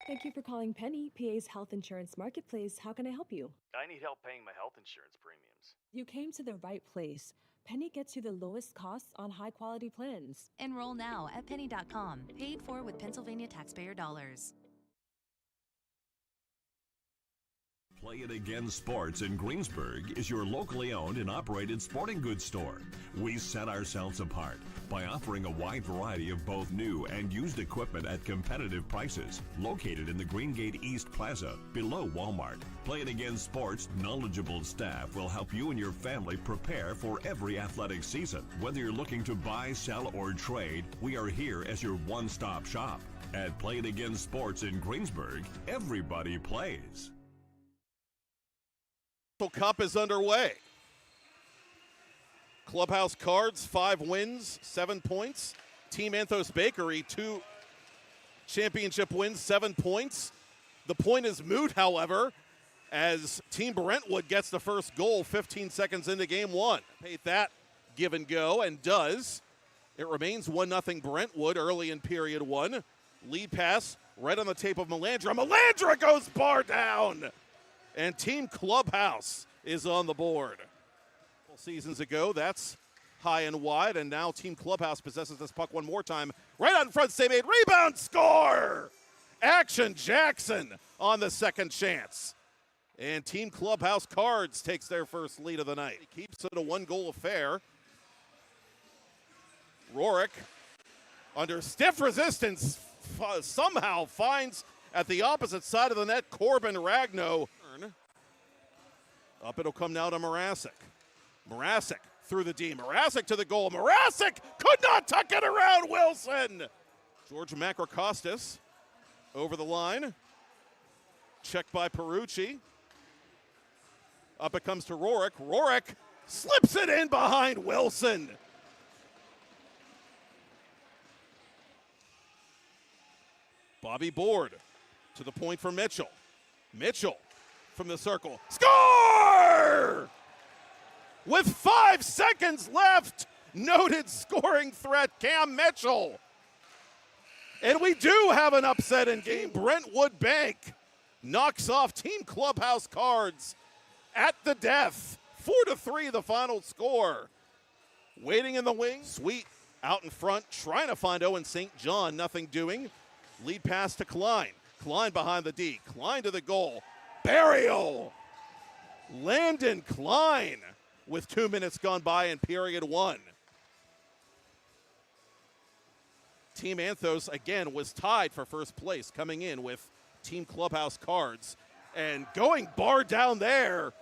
Thank you for calling Penny, PA's health insurance marketplace. How can I help you? I need help paying my health insurance premiums. You came to the right place. Penny gets you the lowest costs on high-quality plans. Enroll now at penny.com. Paid for with Pennsylvania taxpayer dollars. Play It Again Sports in Greensburg is your locally owned and operated sporting goods store. We set ourselves apart by offering a wide variety of both new and used equipment at competitive prices. Located in the Greengate East Plaza, below Walmart, Play It Again Sports' knowledgeable staff will help you and your family prepare for every athletic season. Whether you're looking to buy, sell, or trade, we are here as your one-stop shop. At Play It Again Sports in Greensburg, everybody plays. Cup is underway. Clubhouse Cards, 5 wins, 7 points. Team Anthos Bakery, 2 championship wins, 7 points. The point is moot, however, as Team Brentwood gets the first goal 15 seconds into game 1. Paid that give and go, and does. It remains 1-0 Brentwood early in period one. Lead pass right on the tape of Melandra. Melandra goes bar down! And Team Clubhouse is on the board. Seasons ago, that's high and wide, and now Team Clubhouse possesses this puck one more time. Right out in front, save made, rebound, score! Action Jackson on the second chance. And Team Clubhouse Cards takes their first lead of the night. He keeps it a one-goal affair. Rorik, under stiff resistance, somehow finds at the opposite side of the net Corbin Ragno. Up it'll come now to Mrazek. Mrazek through the D. Mrazek to the goal. Mrazek could not tuck it around Wilson. George Makrakostas over the line. Checked by Perucci. Up it comes to Rorik. Rorik slips it in behind Wilson. Bobby Board to the point for Mitchell. Mitchell from the circle. Score! With 5 seconds left, noted scoring threat Cam Mitchell. And we do have an upset in game. Brentwood Bank knocks off Team Clubhouse Cards at the death. 4-3 the final score. Waiting in the wing. Sweet out in front, trying to find Owen St. John, nothing doing. Lead pass to Klein. Klein behind the D. Klein to the goal. Burial. Landon Klein with 2 minutes gone by in period one. Team Anthos, again, was tied for first place coming in with Team Clubhouse Cards. And going bar down there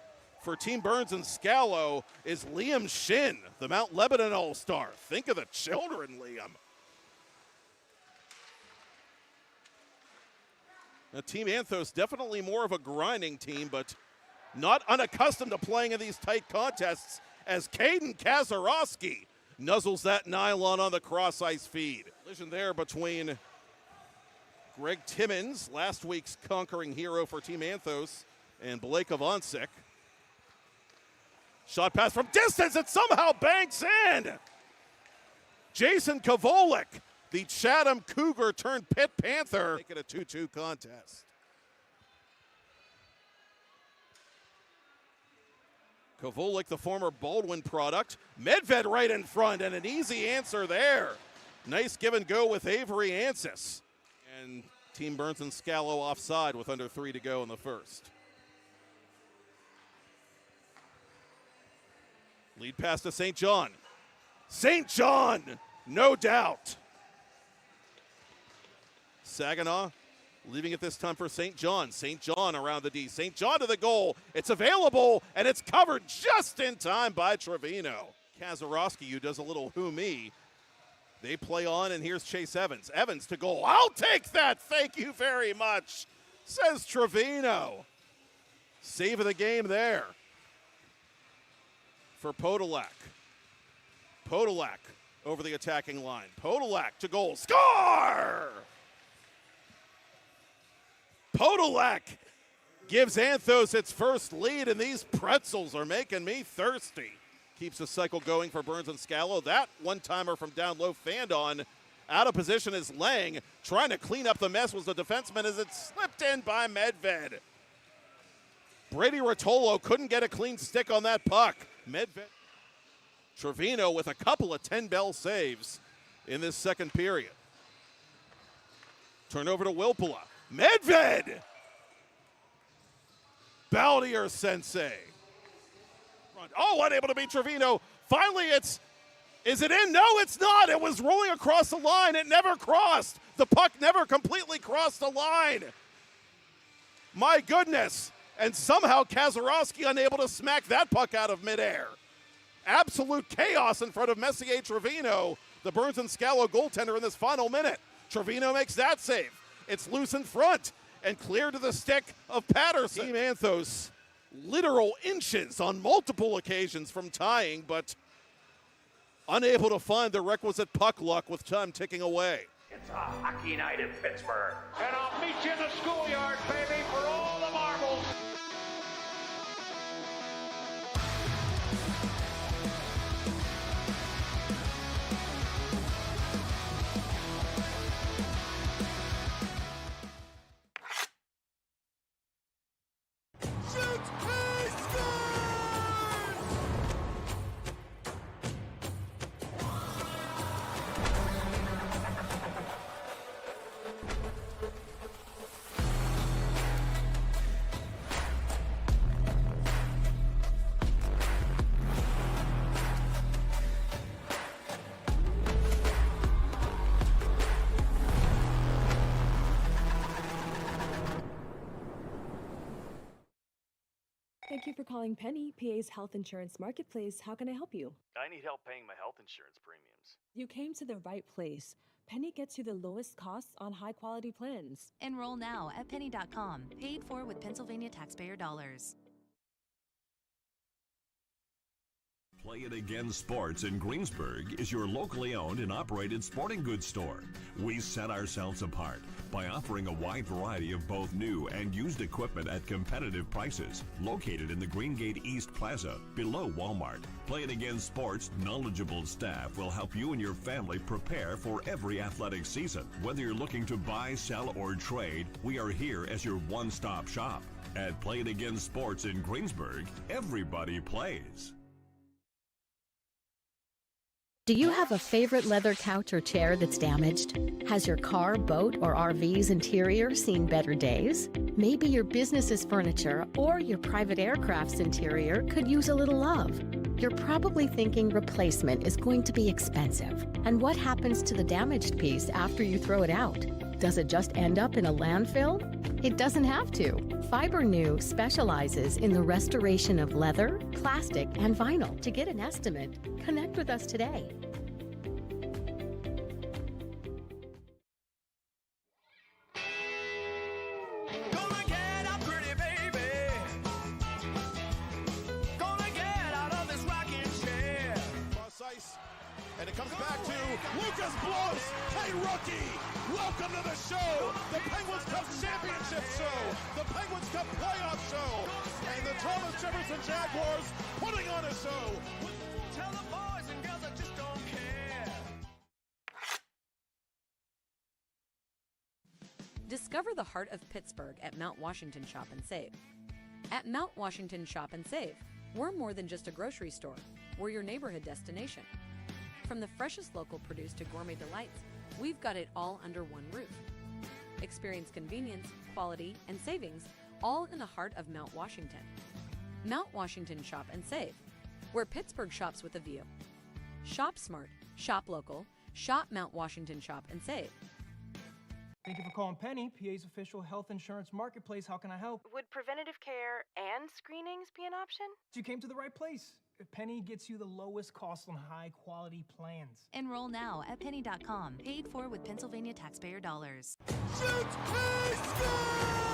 for Team Burns and Scalo is Liam Shin, the Mount Lebanon All-Star. Think of the children, Liam. Now, Team Anthos, definitely more of a grinding team, but not unaccustomed to playing in these tight contests as Caden Kazarowski nuzzles that nylon on the cross-ice feed. Collision there between Greg Timmons, last week's conquering hero for Team Anthos, and Blake Avancic. Shot pass from distance, it somehow banks in! Jason Kavolik, the Chatham Cougar turned Pitt Panther, make it a 2-2 contest. Kavolik, the former Baldwin product. Medved right in front, and an easy answer there. Nice give and go with Avery Ansis. And Team Burns and Scalo offside with under 3 to go in the first. Lead pass to St. John. St. John, no doubt. Saginaw leaving it this time for St. John. St. John around the D. St. John to the goal. It's available, and it's covered just in time by Trevino. Kazarowski, who does a little who-me. They play on, and here's Chase Evans. Evans to goal. I'll take that. Thank you very much, says Trevino. Save of the game there for Podolak. Podolak over the attacking line. Podolak to goal. Score! Podolak gives Anthos its first lead, and these pretzels are making me thirsty. Keeps the cycle going for Burns and Scalo. That one-timer from down low, fanned on. Out of position is Lang. Trying to clean up the mess was the defenseman as it slipped in by Medved. Brady Rotolo couldn't get a clean stick on that puck. Medved. Trevino with a couple of 10-bell saves in this second period. Turnover to Wilpula. Medved! Baldier Sensei. Oh, unable to beat Trevino. Finally, is it in? No, it's not. It was rolling across the line. It never crossed. The puck never completely crossed the line. My goodness. And somehow Kazarowski unable to smack that puck out of midair. Absolute chaos in front of Messier Trevino, the Burns and Scalo goaltender in this final minute. Trevino makes that save. It's loose in front and clear to the stick of Patterson. Team Anthos, literal inches on multiple occasions from tying, but unable to find the requisite puck luck with time ticking away. It's a hockey night in Pittsburgh. And I'll meet you in the schoolyard, baby, for all the marbles. Thank you for calling Penny, PA's health insurance marketplace. How can I help you? I need help paying my health insurance premiums. You came to the right place. Penny gets you the lowest costs on high-quality plans. Enroll now at penny.com. Paid for with Pennsylvania taxpayer dollars. Play It Again Sports in Greensburg is your locally owned and operated sporting goods store. We set ourselves apart by offering a wide variety of both new and used equipment at competitive prices. Located in the Greengate East Plaza, below Walmart, Play It Again Sports' knowledgeable staff will help you and your family prepare for every athletic season. Whether you're looking to buy, sell, or trade, we are here as your one-stop shop. At Play It Again Sports in Greensburg, everybody plays. Do you have a favorite leather couch or chair that's damaged? Has your car, boat, or RV's interior seen better days? Maybe your business's furniture or your private aircraft's interior could use a little love. You're probably thinking replacement is going to be expensive. And what happens to the damaged piece after you throw it out? Does it just end up in a landfill? It doesn't have to. Fiber New specializes in the restoration of leather, plastic, and vinyl. To get an estimate, connect with us today. Gonna get out, pretty baby. Gonna get out of this rocking chair. Cross ice, and it comes back to Lucas Blows. Hey, rookie, welcome to the show, the Penguins Cup Championship show, the Penguins Cup Playoff show, and the Thomas Jefferson Jaguars putting on a show. Tell the boys and girls I just don't care. Discover the heart of Pittsburgh at Mount Washington Shop and Save. At Mount Washington Shop and Save, we're more than just a grocery store. We're your neighborhood destination. From the freshest local produce to gourmet delights, we've got it all under one roof. Experience convenience, quality, and savings all in the heart of Mount Washington. Mount Washington Shop and Save, where Pittsburgh shops with a view. Shop smart, shop local, shop Mount Washington Shop and Save. Thank you for calling Penny, PA's official health insurance marketplace. How can I help? Would preventative care and screenings be an option? You came to the right place. Penny gets you the lowest cost on high-quality plans. Enroll now at penny.com. Paid for with Pennsylvania taxpayer dollars. Shoot! He scores!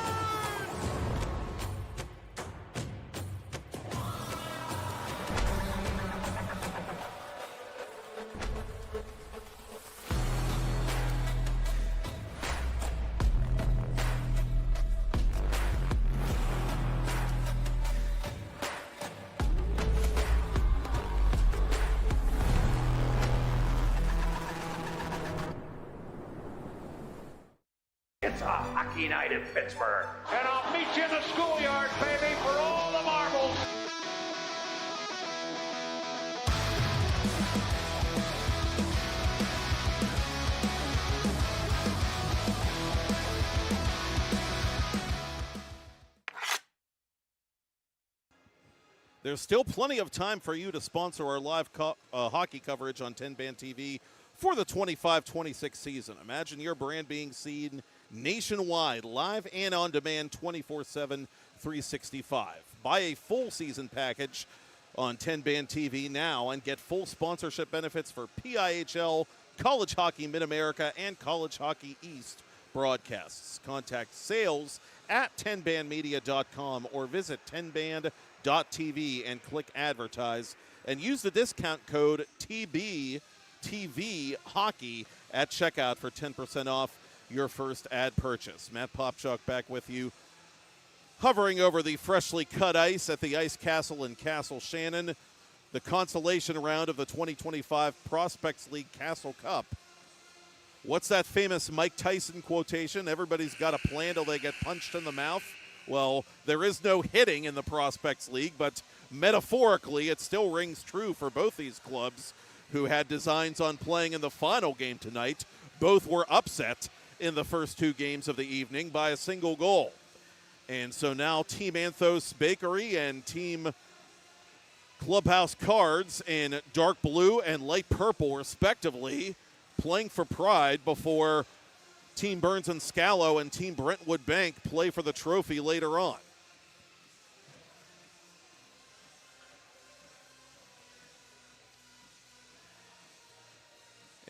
It's a hockey night in Pittsburgh. And I'll meet you in the schoolyard, baby, for all the marbles. There's still plenty of time for you to sponsor our live hockey coverage on 10 Band TV for the 25-26 season. Imagine your brand being seen nationwide, live and on demand, 24/7, 365. Buy a full season package on 10 Band TV now and get full sponsorship benefits for PIHL, College Hockey Mid-America, and College Hockey East broadcasts. Contact sales at 10bandmedia.com or visit 10band.tv and click advertise and use the discount code TBTV Hockey at checkout for 10% off your first ad purchase. Matt Popchuk back with you, hovering over the freshly cut ice at the Ice Castle in Castle Shannon, the consolation round of the 2025 Prospects League Castle Cup. What's that famous Mike Tyson quotation? Everybody's got a plan till they get punched in the mouth. Well, there is no hitting in the Prospects League, but metaphorically, it still rings true for both these clubs who had designs on playing in the final game tonight. Both were upset in the first two games of the evening by a single goal. And so now Team Anthos Bakery and Team Clubhouse Cards in dark blue and light purple, respectively, playing for pride before Team Burns and Scalo and Team Brentwood Bank play for the trophy later on.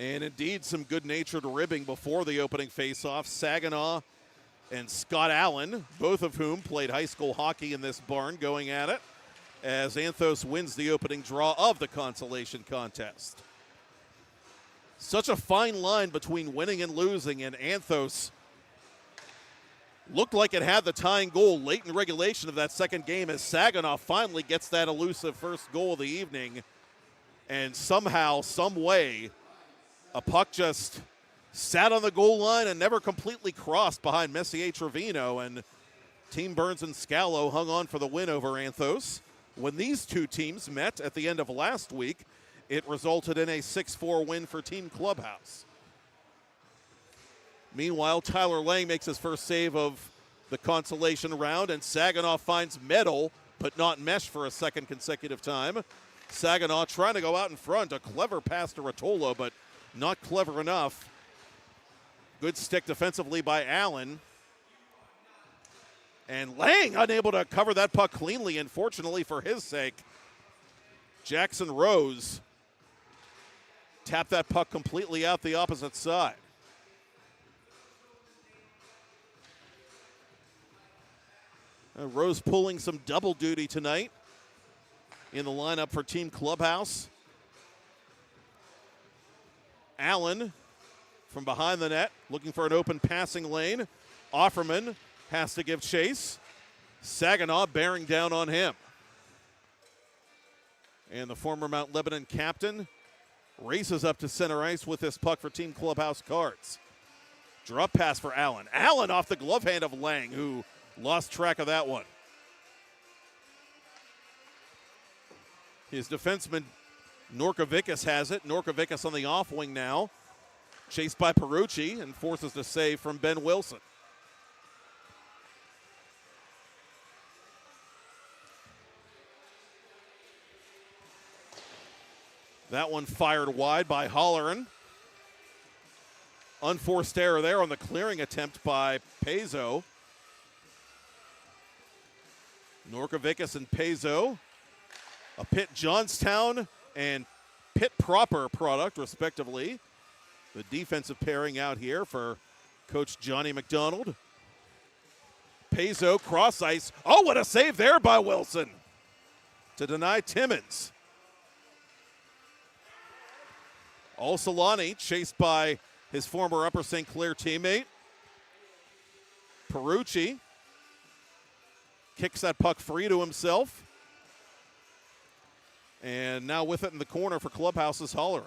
And indeed, some good-natured ribbing before the opening face-off. Saginaw and Scott Allen, both of whom played high school hockey in this barn, going at it as Anthos wins the opening draw of the consolation contest. Such a fine line between winning and losing, and Anthos looked like it had the tying goal late in regulation of that second game as Saginaw finally gets that elusive first goal of the evening. And somehow, some way, a puck just sat on the goal line and never completely crossed behind Messier Trevino, and Team Burns and Scalo hung on for the win over Anthos. When these two teams met at the end of last week, it resulted in a 6-4 win for Team Clubhouse. Meanwhile, Tyler Lang makes his first save of the consolation round, and Saginaw finds Medal, but not Mesh for a second consecutive time. Saginaw trying to go out in front. A clever pass to Rotolo, but not clever enough. Good stick defensively by Allen. And Lang unable to cover that puck cleanly, and fortunately for his sake, Jackson Rose tapped that puck completely out the opposite side. Rose pulling some double duty tonight in the lineup for Team Clubhouse. Allen from behind the net looking for an open passing lane. Offerman has to give chase. Saginaw bearing down on him. And the former Mount Lebanon captain races up to center ice with this puck for Team Clubhouse Cards. Drop pass for Allen. Allen off the glove hand of Lang, who lost track of that one. His defenseman, Norkovicus, has it. Norkovicus on the off wing now. Chased by Perucci and forces the save from Ben Wilson. That one fired wide by Holleran. Unforced error there on the clearing attempt by Pezzo. Norkovicus and Pezzo, a Pitt Johnstown and Pitt proper product, respectively. The defensive pairing out here for Coach Johnny McDonald. Pezzo cross ice. Oh, what a save there by Wilson to deny Timmins. Olsolani chased by his former Upper St. Clair teammate. Perucci kicks that puck free to himself. And now with it in the corner for Clubhouse is Holleran.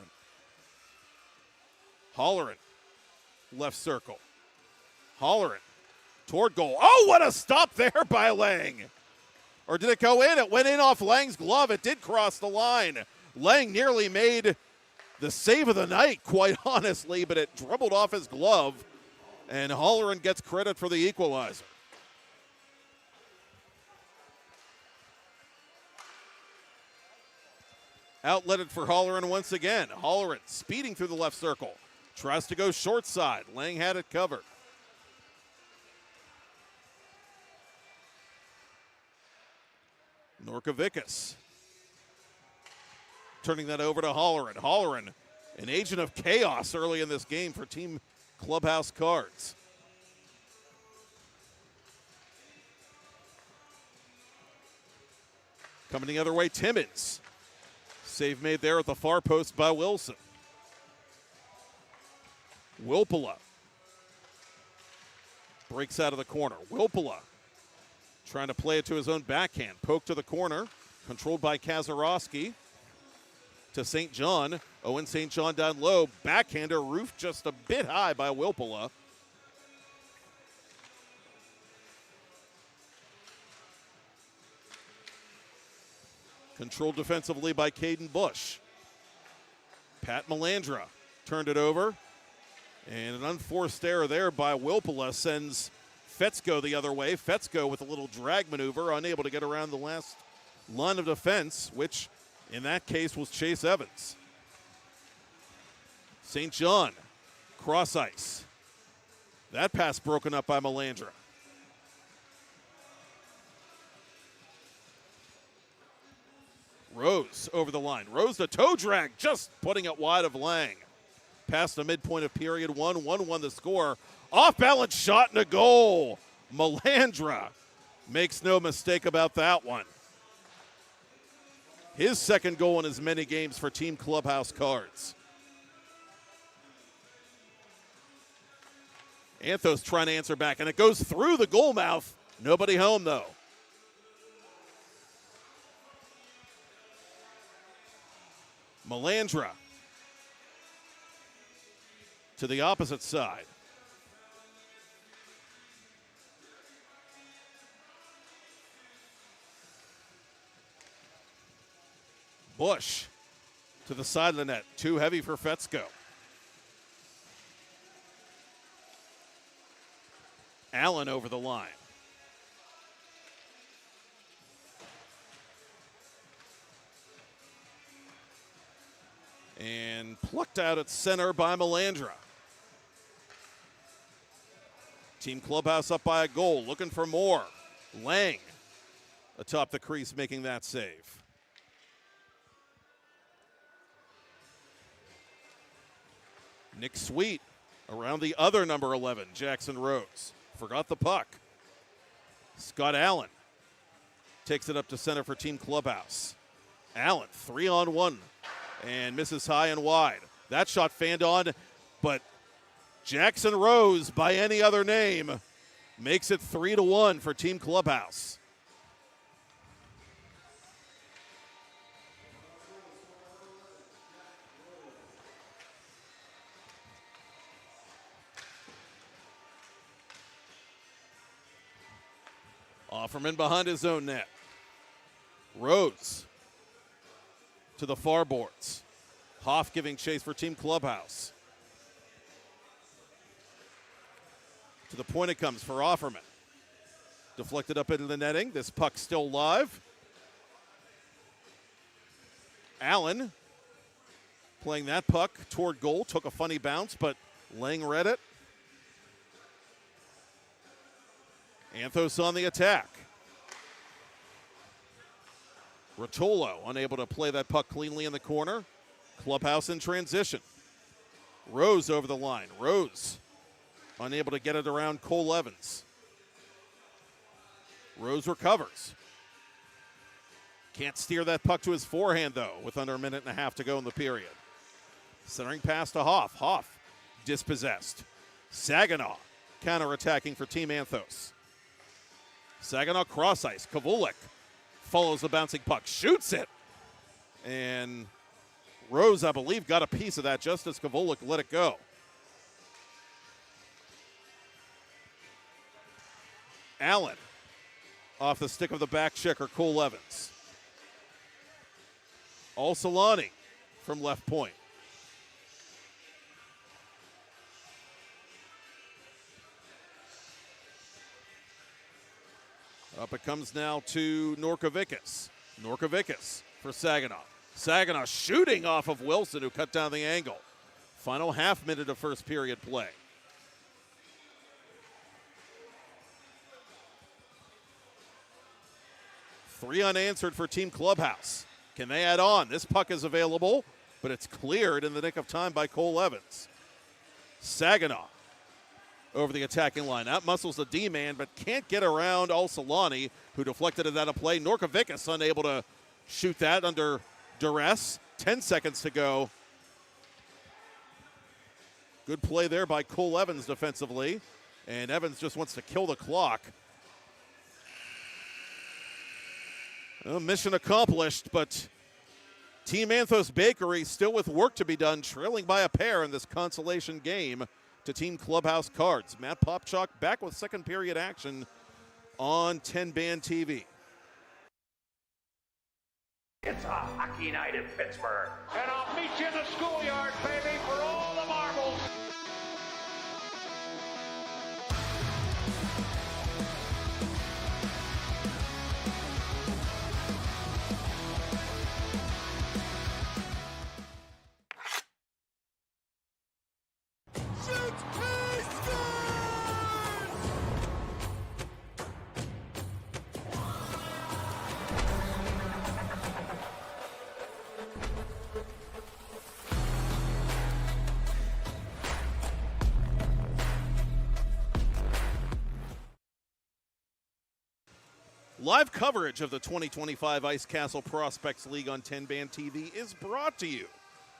Holleran, left circle. Holleran toward goal. Oh, what a stop there by Lang. Or did it go in? It went in off Lang's glove. It did cross the line. Lang nearly made the save of the night, quite honestly, but it dribbled off his glove, and Holleran gets credit for the equalizer. Outletted for Holleran once again. Holleran speeding through the left circle. Tries to go short side. Lang had it covered. Norkovicus turning that over to Holleran. Holleran, an agent of chaos early in this game for Team Clubhouse Cards. Coming the other way, Timmins. Save made there at the far post by Wilson. Wilpula breaks out of the corner. Wilpula trying to play it to his own backhand. Poke to the corner, controlled by Kazarowski. To St. John. Owen St. John down low. Backhander roofed just a bit high by Wilpula. Controlled defensively by Caden Bush. Pat Melandra turned it over. And an unforced error there by Wilpula sends Fetzko the other way. Fetzko with a little drag maneuver, unable to get around the last line of defense, which in that case was Chase Evans. St. John, cross ice. That pass broken up by Melandra. Rose over the line. Rose the toe drag, just putting it wide of Lang. past the midpoint of period one. 1-1 the score. Off-balance shot and a goal. Melandra makes no mistake about that one. His second goal in as many games for Team Clubhouse Cards. Anthos trying to answer back, and it goes through the goal mouth. Nobody home, though. Melandra to the opposite side. Bush to the side of the net. Too heavy for Fetzko. Allen over the line. And plucked out at center by Melandra. Team Clubhouse up by a goal, looking for more. Lang atop the crease making that save. Nick Sweet around the other number 11, Jackson Rose. Forgot the puck. Scott Allen takes it up to center for Team Clubhouse. Allen, 3-on-1, and misses high and wide. That shot fanned on, but Jackson Rose, by any other name, makes it 3-1 for Team Clubhouse. Offerman behind his own net. Rose to the far boards. Hoff giving chase for Team Clubhouse. To the point it comes for Offerman. Deflected up into the netting. This puck still live. Allen playing that puck toward goal. Took a funny bounce, but Lang read it. Anthos on the attack. Rotolo unable to play that puck cleanly in the corner. Clubhouse in transition. Rose over the line. Rose unable to get it around Cole Evans. Rose recovers. Can't steer that puck to his forehand, though, with under a minute and a half to go in the period. Centering pass to Hoff. Hoff dispossessed. Saginaw counterattacking for Team Anthos. Saginaw cross ice. Kavulik follows the bouncing puck, shoots it. And Rose, I believe, got a piece of that just as Kavulik let it go. Allen off the stick of the back checker, Cole Evans. Al-Solani from left point. Up it comes now to Norkovicus. Norkovicus for Saginaw. Saginaw shooting off of Wilson, who cut down the angle. Final half minute of first period play. Three unanswered for Team Clubhouse. Can they add on? This puck is available, but it's cleared in the nick of time by Cole Evans. Saginaw over the attacking line. That muscles the D-man, but can't get around Al-Solani, who deflected it out of play. Norkovicus unable to shoot that under duress. 10 seconds to go. Good play there by Cole Evans defensively. And Evans just wants to kill the clock. Well, mission accomplished, but Team Anthos Bakery still with work to be done, trailing by a pair in this consolation game to Team Clubhouse Cards. Matt Popchalk back with second period action on 10-band TV. It's a hockey night in Pittsburgh. And I'll meet you in the schoolyard, baby, for all the marbles. Live coverage of the 2025 Ice Castle Prospects League on 10-Band TV is brought to you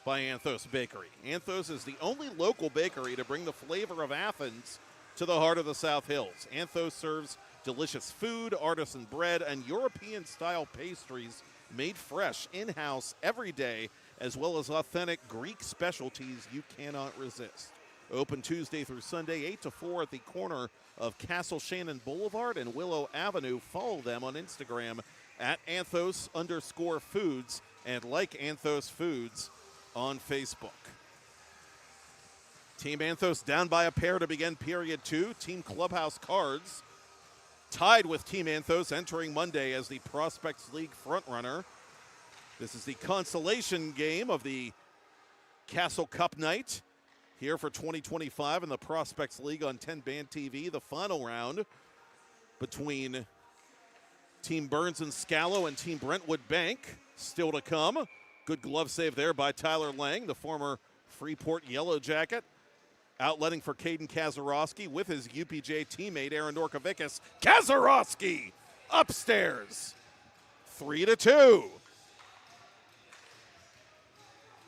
by Anthos Bakery. Anthos is the only local bakery to bring the flavor of Athens to the heart of the South Hills. Anthos serves delicious food, artisan bread, and European-style pastries made fresh in-house every day, as well as authentic Greek specialties you cannot resist. Open Tuesday through Sunday, 8 to 4 at the corner of Castle Shannon Boulevard and Willow Avenue. Follow them on Instagram at Anthos_foods and like Anthos Foods on Facebook. Team Anthos down by a pair to begin period 2. Team Clubhouse Cards tied with Team Anthos entering Monday as the Prospects League frontrunner. This is the consolation game of the Castle Cup night here for 2025 in the Prospects League on 10-Band TV. The final round between Team Burns and Scalo and Team Brentwood Bank still to come. Good glove save there by Tyler Lang, the former Freeport Yellow Jacket. Outletting for Caden Kazarowski with his UPJ teammate Aaron Norkovicus. Kazarowski upstairs, 3-2.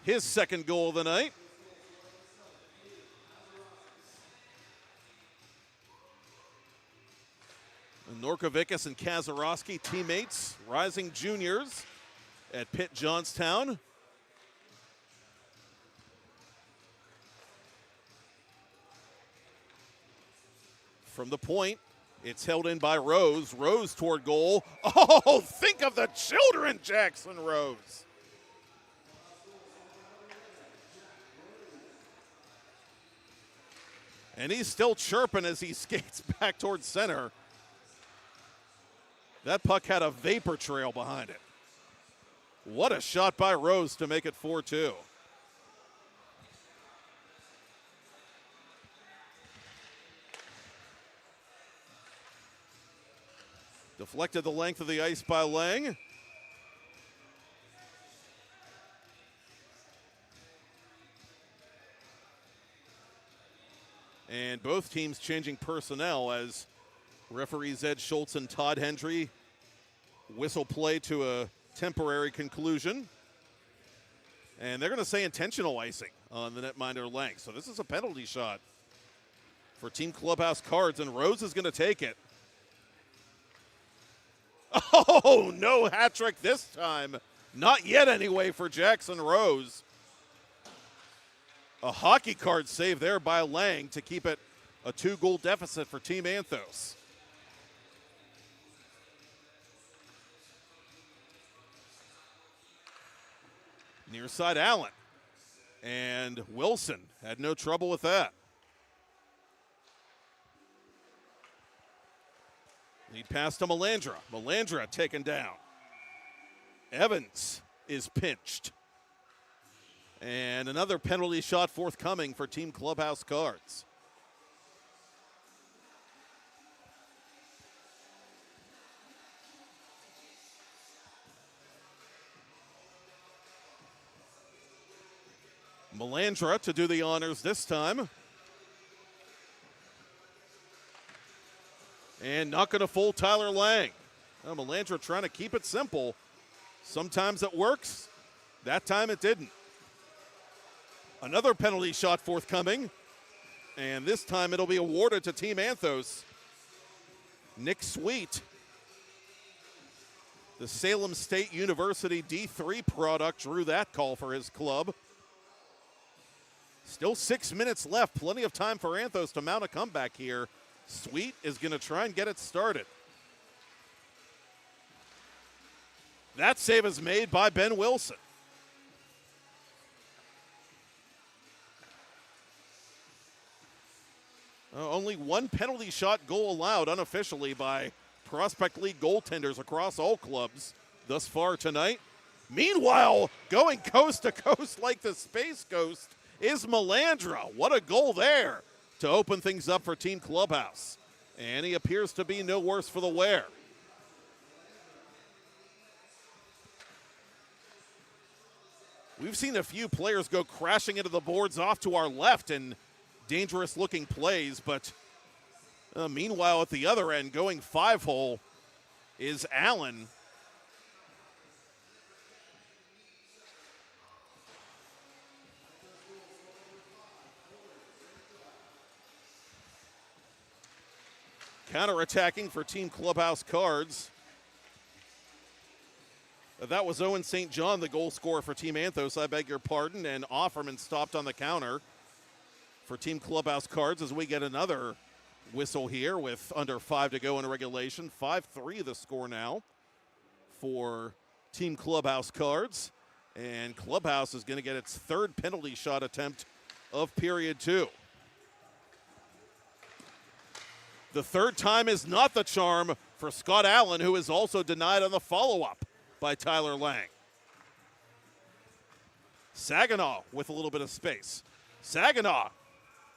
His second goal of the night. Norkovicus and Kazarowski, teammates, rising juniors at Pitt Johnstown. From the point, it's held in by Rose. Rose toward goal. Oh, think of the children, Jackson Rose. And he's still chirping as he skates back towards center. That puck had a vapor trail behind it. What a shot by Rose to make it 4-2. Deflected the length of the ice by Lang. And both teams changing personnel as referees Ed Schultz and Todd Hendry whistle play to a temporary conclusion. And they're going to say intentional icing on the netminder Lang. So this is a penalty shot for Team Clubhouse Cards, and Rose is going to take it. Oh, no hat trick this time. Not yet anyway for Jackson Rose. A hockey card save there by Lang to keep it a 2-goal deficit for Team Anthos. Near side Allen. And Wilson had no trouble with that. Lead pass to Melandra. Melandra taken down. Evans is pinched. And another penalty shot forthcoming for Team Clubhouse Cards. Melandra to do the honors this time. And not going to fool Tyler Lang. Well, Melandra trying to keep it simple. Sometimes it works. That time it didn't. Another penalty shot forthcoming. And this time it'll be awarded to Team Anthos. Nick Sweet, the Salem State University D3 product, drew that call for his club. Still 6 minutes left. Plenty of time for Anthos to mount a comeback here. Sweet is going to try and get it started. That save is made by Ben Wilson. Only one penalty shot goal allowed unofficially by Prospect League goaltenders across all clubs thus far tonight. Meanwhile, going coast to coast like the Space Ghost is Melandra. What a goal there to open things up for Team Clubhouse. And he appears to be no worse for the wear. We've seen a few players go crashing into the boards off to our left in dangerous-looking plays, but meanwhile at the other end, going 5-hole, is Allen. Counterattacking for Team Clubhouse Cards. That was Owen St. John, the goal scorer for Team Anthos. I beg your pardon. And Offerman stopped on the counter for Team Clubhouse Cards as we get another whistle here with under 5 to go in regulation. 5-3 the score now for Team Clubhouse Cards. And Clubhouse is going to get its third penalty shot attempt of period 2. The third time is not the charm for Scott Allen, who is also denied on the follow-up by Tyler Lang. Saginaw with a little bit of space. Saginaw,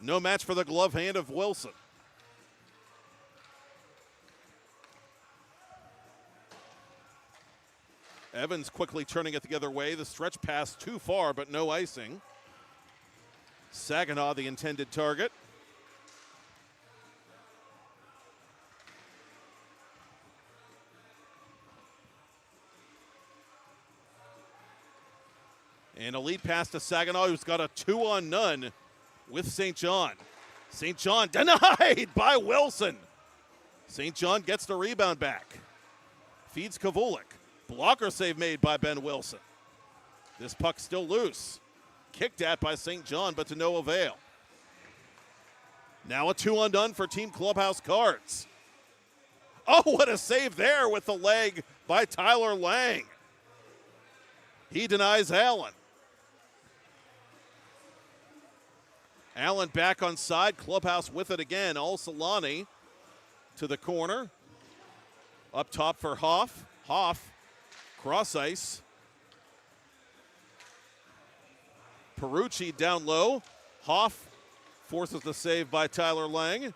no match for the glove hand of Wilson. Evans quickly turning it the other way. The stretch pass too far, but no icing. Saginaw the intended target. And a lead pass to Saginaw, who's got a 2-on-none with St. John. St. John denied by Wilson. St. John gets the rebound back. Feeds Kavulik. Blocker save made by Ben Wilson. This puck still loose. Kicked at by St. John, but to no avail. Now a 2-on-none for Team Clubhouse Cards. Oh, what a save there with the leg by Tyler Lang. He denies Allen. Allen back on side. Clubhouse with it again. Al-Salani to the corner. Up top for Hoff. Hoff, cross ice. Perucci down low. Hoff forces the save by Tyler Lang.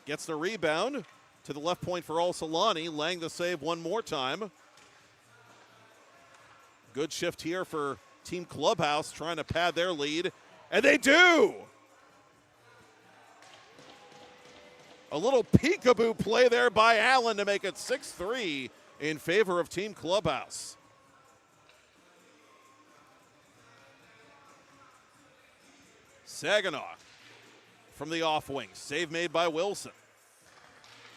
Gets the rebound to the left point for Al-Salani. Lang the save one more time. Good shift here for Team Clubhouse trying to pad their lead. And they do! A little peekaboo play there by Allen to make it 6-3 in favor of Team Clubhouse. Saginaw from the off wing. Save made by Wilson.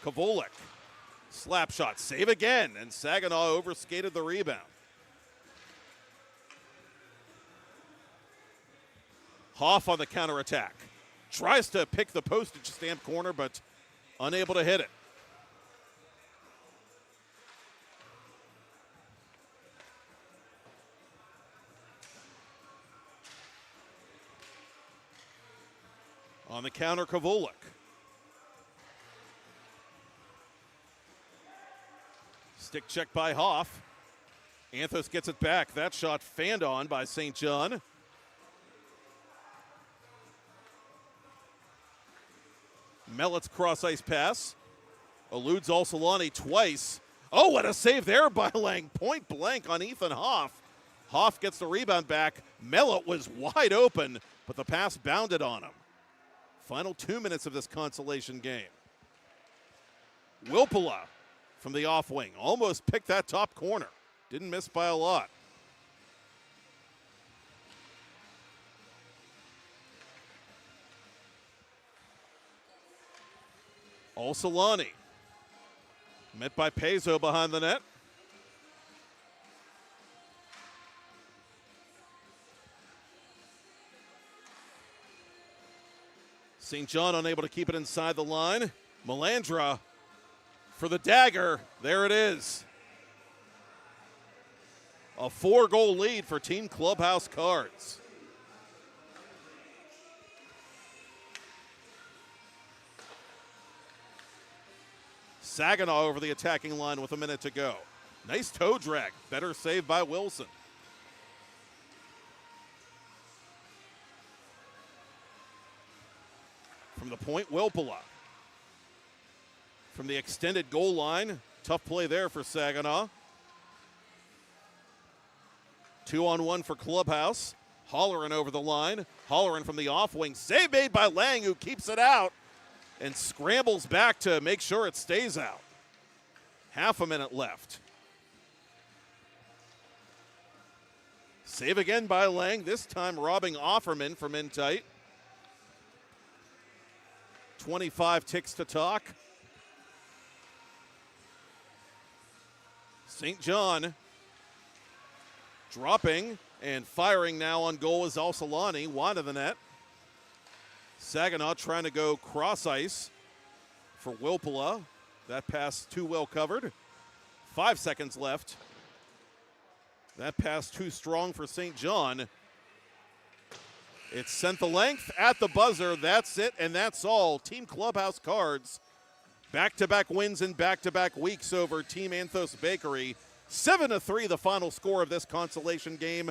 Kavulik. Slap shot. Save again. And Saginaw overskated the rebound. Hoff on the counterattack. Tries to pick the postage stamp corner, but unable to hit it. On the counter, Kavulik. Stick check by Hoff. Anthos gets it back. That shot fanned on by St. John. Mellett's cross-ice pass. Eludes Al-Salani twice. Oh, what a save there by Lang. Point blank on Ethan Hoff. Hoff gets the rebound back. Mellett was wide open, but the pass bounded on him. Final 2 minutes of this consolation game. Wilpula from the off wing. Almost picked that top corner. Didn't miss by a lot. Al-Salani. Met by Pezo behind the net. St. John unable to keep it inside the line. Melandra for the dagger. There it is. A 4-goal lead for Team Clubhouse Cards. Saginaw over the attacking line with a minute to go. Nice toe drag. Better save by Wilson. From the point, Wilpula. From the extended goal line. Tough play there for Saginaw. 2-on-1 for Clubhouse. Holleran over the line. Holleran from the off wing. Save made by Lang, who keeps it out and scrambles back to make sure it stays out. Half a minute left. Save again by Lang, this time robbing Offerman from in tight. 25 ticks to talk. St. John dropping and firing now on goal is Al-Salani, wide of the net. Saginaw trying to go cross ice for Wilpula. That pass too well covered. 5 seconds left. That pass too strong for St. John. It's sent the length at the buzzer. That's it, and that's all. Team Clubhouse Cards. Back-to-back wins in back-to-back weeks over Team Anthos Bakery. 7-3 the final score of this consolation game.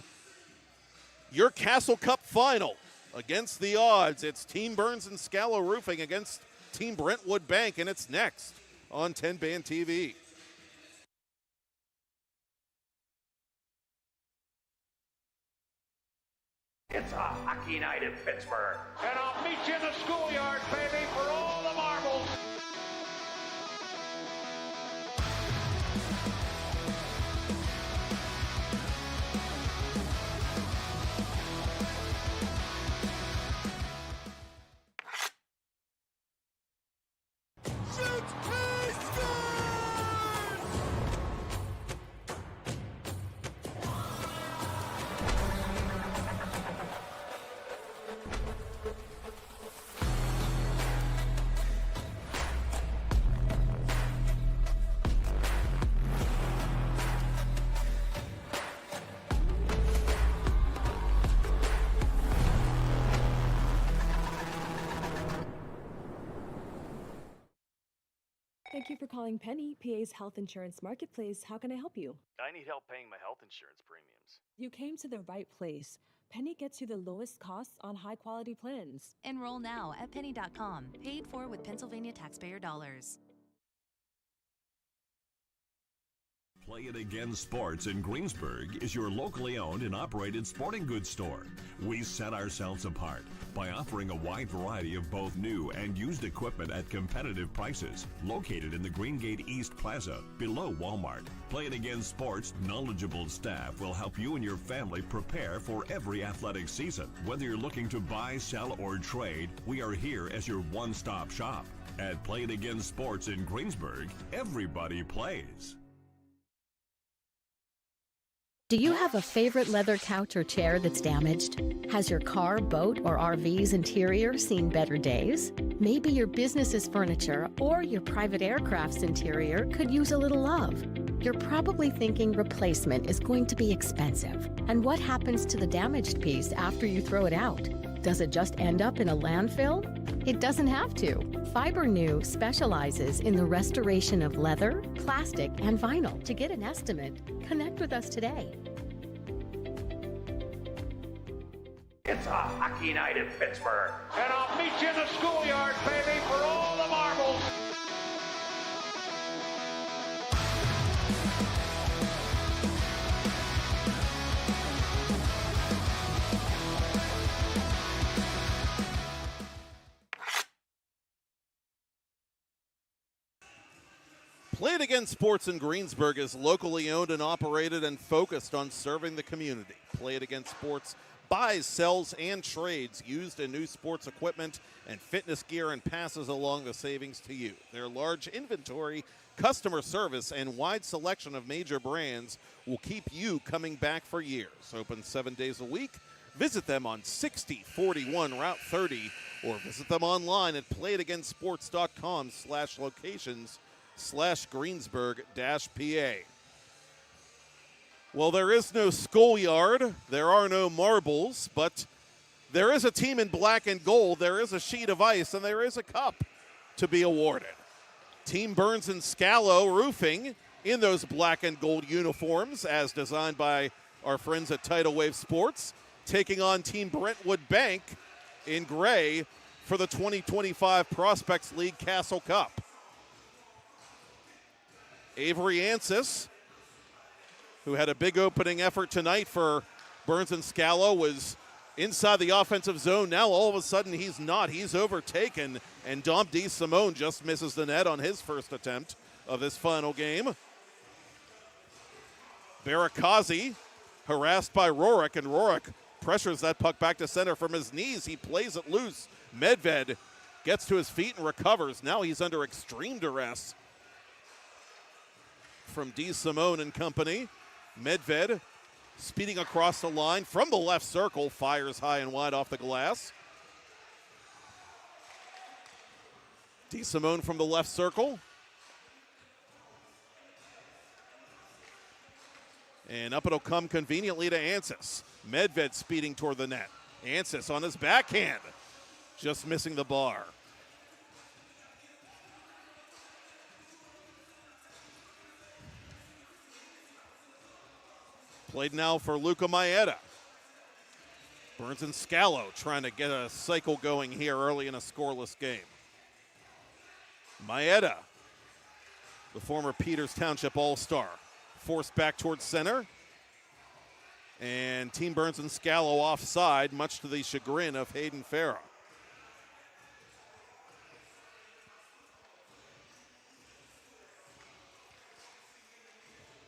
Your Castle Cup final against the odds. It's Team Burns and Scalo Roofing against Team Brentwood Bank, and it's next on 10 Band TV. It's a hockey night in Pittsburgh. And I'll meet you in the schoolyard, baby, for all the marbles. Thank you for calling Penny, PA's health insurance marketplace. How can I help you? I need help paying my health insurance premiums. You came to the right place. Penny gets you the lowest costs on high-quality plans. Enroll now at penny.com. Paid for with Pennsylvania taxpayer dollars. Play It Again Sports in Greensburg is your locally owned and operated sporting goods store. We set ourselves apart by offering a wide variety of both new and used equipment at competitive prices, located in the Greengate East Plaza, below Walmart. Play It Again Sports' knowledgeable staff will help you and your family prepare for every athletic season. Whether you're looking to buy, sell, or trade, we are here as your one-stop shop. At Play It Again Sports in Greensburg, everybody plays. Do you have a favorite leather couch or chair that's damaged? Has your car, boat, or RV's interior seen better days? Maybe your business's furniture or your private aircraft's interior could use a little love. You're probably thinking replacement is going to be expensive. And what happens to the damaged piece after you throw it out? Does it just end up in a landfill? It doesn't have to. FiberNew specializes in the restoration of leather, plastic, and vinyl. To get an estimate, connect with us today. It's a hockey night in Pittsburgh. And I'll meet you in the schoolyard, baby, for all the marbles. Play It Again Sports in Greensburg is locally owned and operated and focused on serving the community. Play It Again Sports buys, sells, and trades used and new sports equipment and fitness gear and passes along the savings to you. Their large inventory, customer service, and wide selection of major brands will keep you coming back for years. Open 7 days a week. Visit them on 6041 Route 30 or visit them online at playitagainsports.com/locations/Greensburg-PA. Well, there is no schoolyard, there are no marbles, but there is a team in black and gold, there is a sheet of ice, and there is a cup to be awarded. Team Burns and Scalo Roofing in those black and gold uniforms, as designed by our friends at Tidal Wave Sports, taking on Team Brentwood Bank in gray for the 2025 Prospects League Castle Cup. Avery Ansis, who had a big opening effort tonight for Burns and Scalo, was inside the offensive zone. Now all of a sudden he's not. He's overtaken, and Dom DeSimone just misses the net on his first attempt. of this final game. Barakazi harassed by Rorik, and Rorik pressures that puck back to center from his knees. He plays it loose. Medved gets to his feet and recovers. Now he's under extreme duress from D. Simone and company. Medved speeding across the line from the left circle, fires high and wide off the glass. D. Simone from the left circle. And up it'll come conveniently to Ansis. Medved speeding toward the net. Ansis on his backhand, just missing the bar. Played now for Luca Maeda. Burns and Scalo trying to get a cycle going here early in a scoreless game. Maeda, the former Peters Township All-Star, forced back towards center. And Team Burns and Scalo offside, much to the chagrin of Hayden Farah.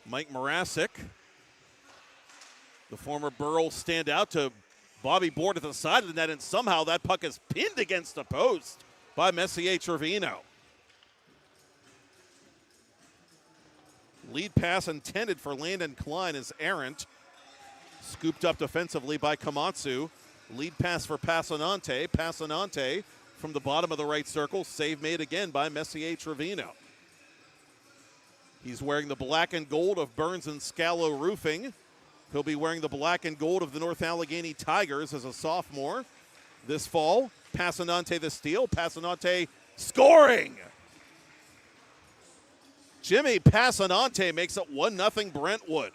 Mike Morasic, the former Burl standout, to Bobby Board at the side of the net, and somehow that puck is pinned against the post by Messier Trevino. Lead pass intended for Landon Klein is errant. Scooped up defensively by Komatsu. Lead pass for Passanante. Passanante from the bottom of the right circle. Save made again by Messier Trevino. He's wearing the black and gold of Burns and Scalo Roofing. He'll be wearing the black and gold of the North Allegheny Tigers as a sophomore this fall. Passanante the steal. Passanante scoring! Jimmy Passanante makes it 1-0 Brentwood.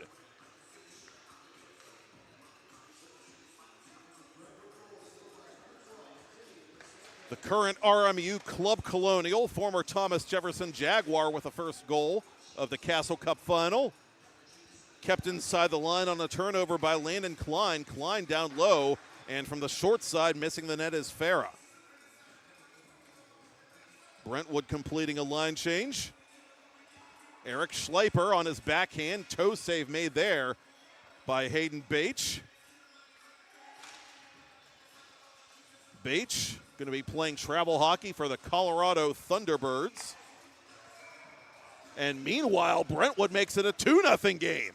The current RMU Club Colonial, former Thomas Jefferson Jaguar, with the first goal of the Castle Cup final. Kept inside the line on a turnover by Landon Klein. Klein down low, and from the short side, missing the net is Farah. Brentwood completing a line change. Eric Schleiper on his backhand. Toe save made there by Hayden Bache. Bache going to be playing travel hockey for the Colorado Thunderbirds. And meanwhile, Brentwood makes it a 2-0 game.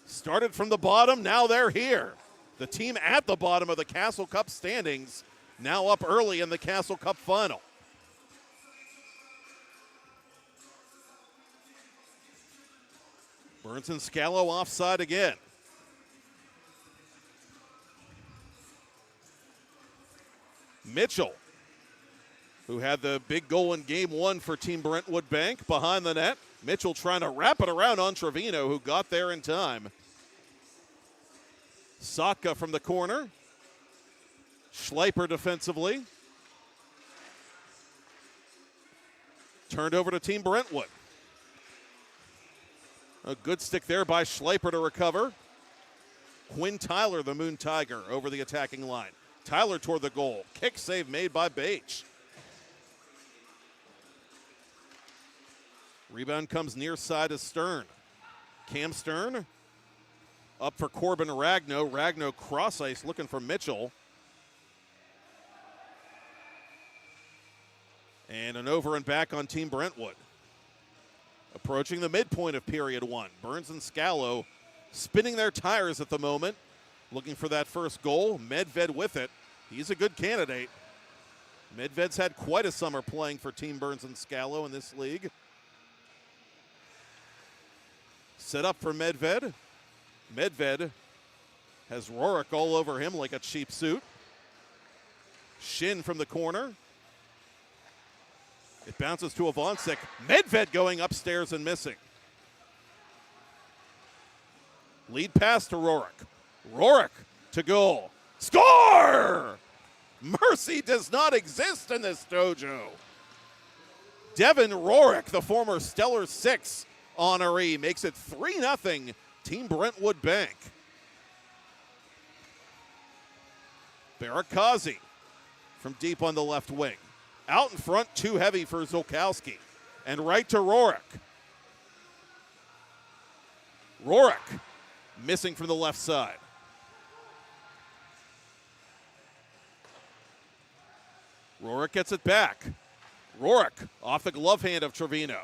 Started from the bottom, now they're here. The team at the bottom of the Castle Cup standings, now up early in the Castle Cup final. Burns and Scalo offside again. Mitchell, who had the big goal in game one for Team Brentwood Bank, behind the net. Mitchell trying to wrap it around on Trevino, who got there in time. Saka from the corner. Schleiper defensively. Turned over to Team Brentwood. A good stick there by Schleiper to recover. Quinn Tyler, the Moon Tiger, over the attacking line. Tyler toward the goal. Kick save made by Bache. Rebound comes near side to Stern. Cam Stern up for Corbin Ragno. Ragno cross ice looking for Mitchell. And an over and back on Team Brentwood. Approaching the midpoint of period one. Burns and Scalo spinning their tires at the moment, looking for that first goal. Medved with it. He's a good candidate. Medved's had quite a summer playing for Team Burns and Scalo in this league. Set up for Medved. Medved has Rorik all over him like a cheap suit. Shin from the corner. It bounces to Avancic. Medved going upstairs and missing. Lead pass to Rorik. Rorik to goal. Score! Mercy does not exist in this dojo. Devin Rorik, the former Stellar 6 honoree, makes it 3-0 Team Brentwood Bank. Barakazi from deep on the left wing. Out in front, too heavy for Zulkowski. And right to Rorik. Rorik missing from the left side. Rorik gets it back. Rorik off the glove hand of Trevino.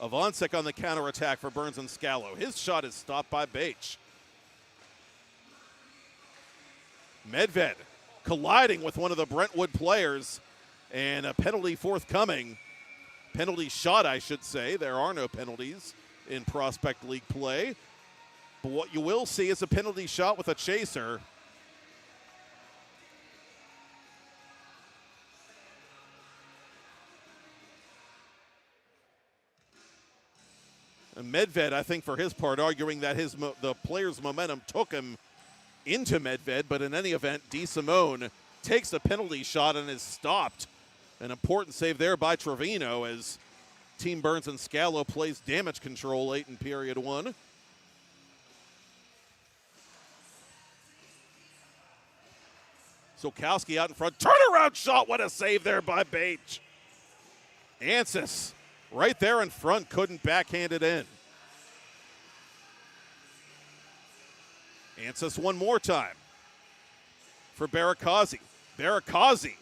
Avancek on the counterattack for Burns and Scalo. His shot is stopped by Bache. Medved colliding with one of the Brentwood players, and a penalty forthcoming. Penalty shot, I should say. There are no penalties in Prospect League play. But what you will see is a penalty shot with a chaser. And Medved, I think, for his part, arguing that the player's momentum took him into Medved, but in any event, DeSimone takes the penalty shot and is stopped. An important save there by Trevino as Team Burns and Scalo plays damage control late in period one. Zulkowski out in front, turnaround shot, what a save there by Bache. Ansys right there in front, couldn't backhand it in. Ansys one more time for Barakazi. Barakazi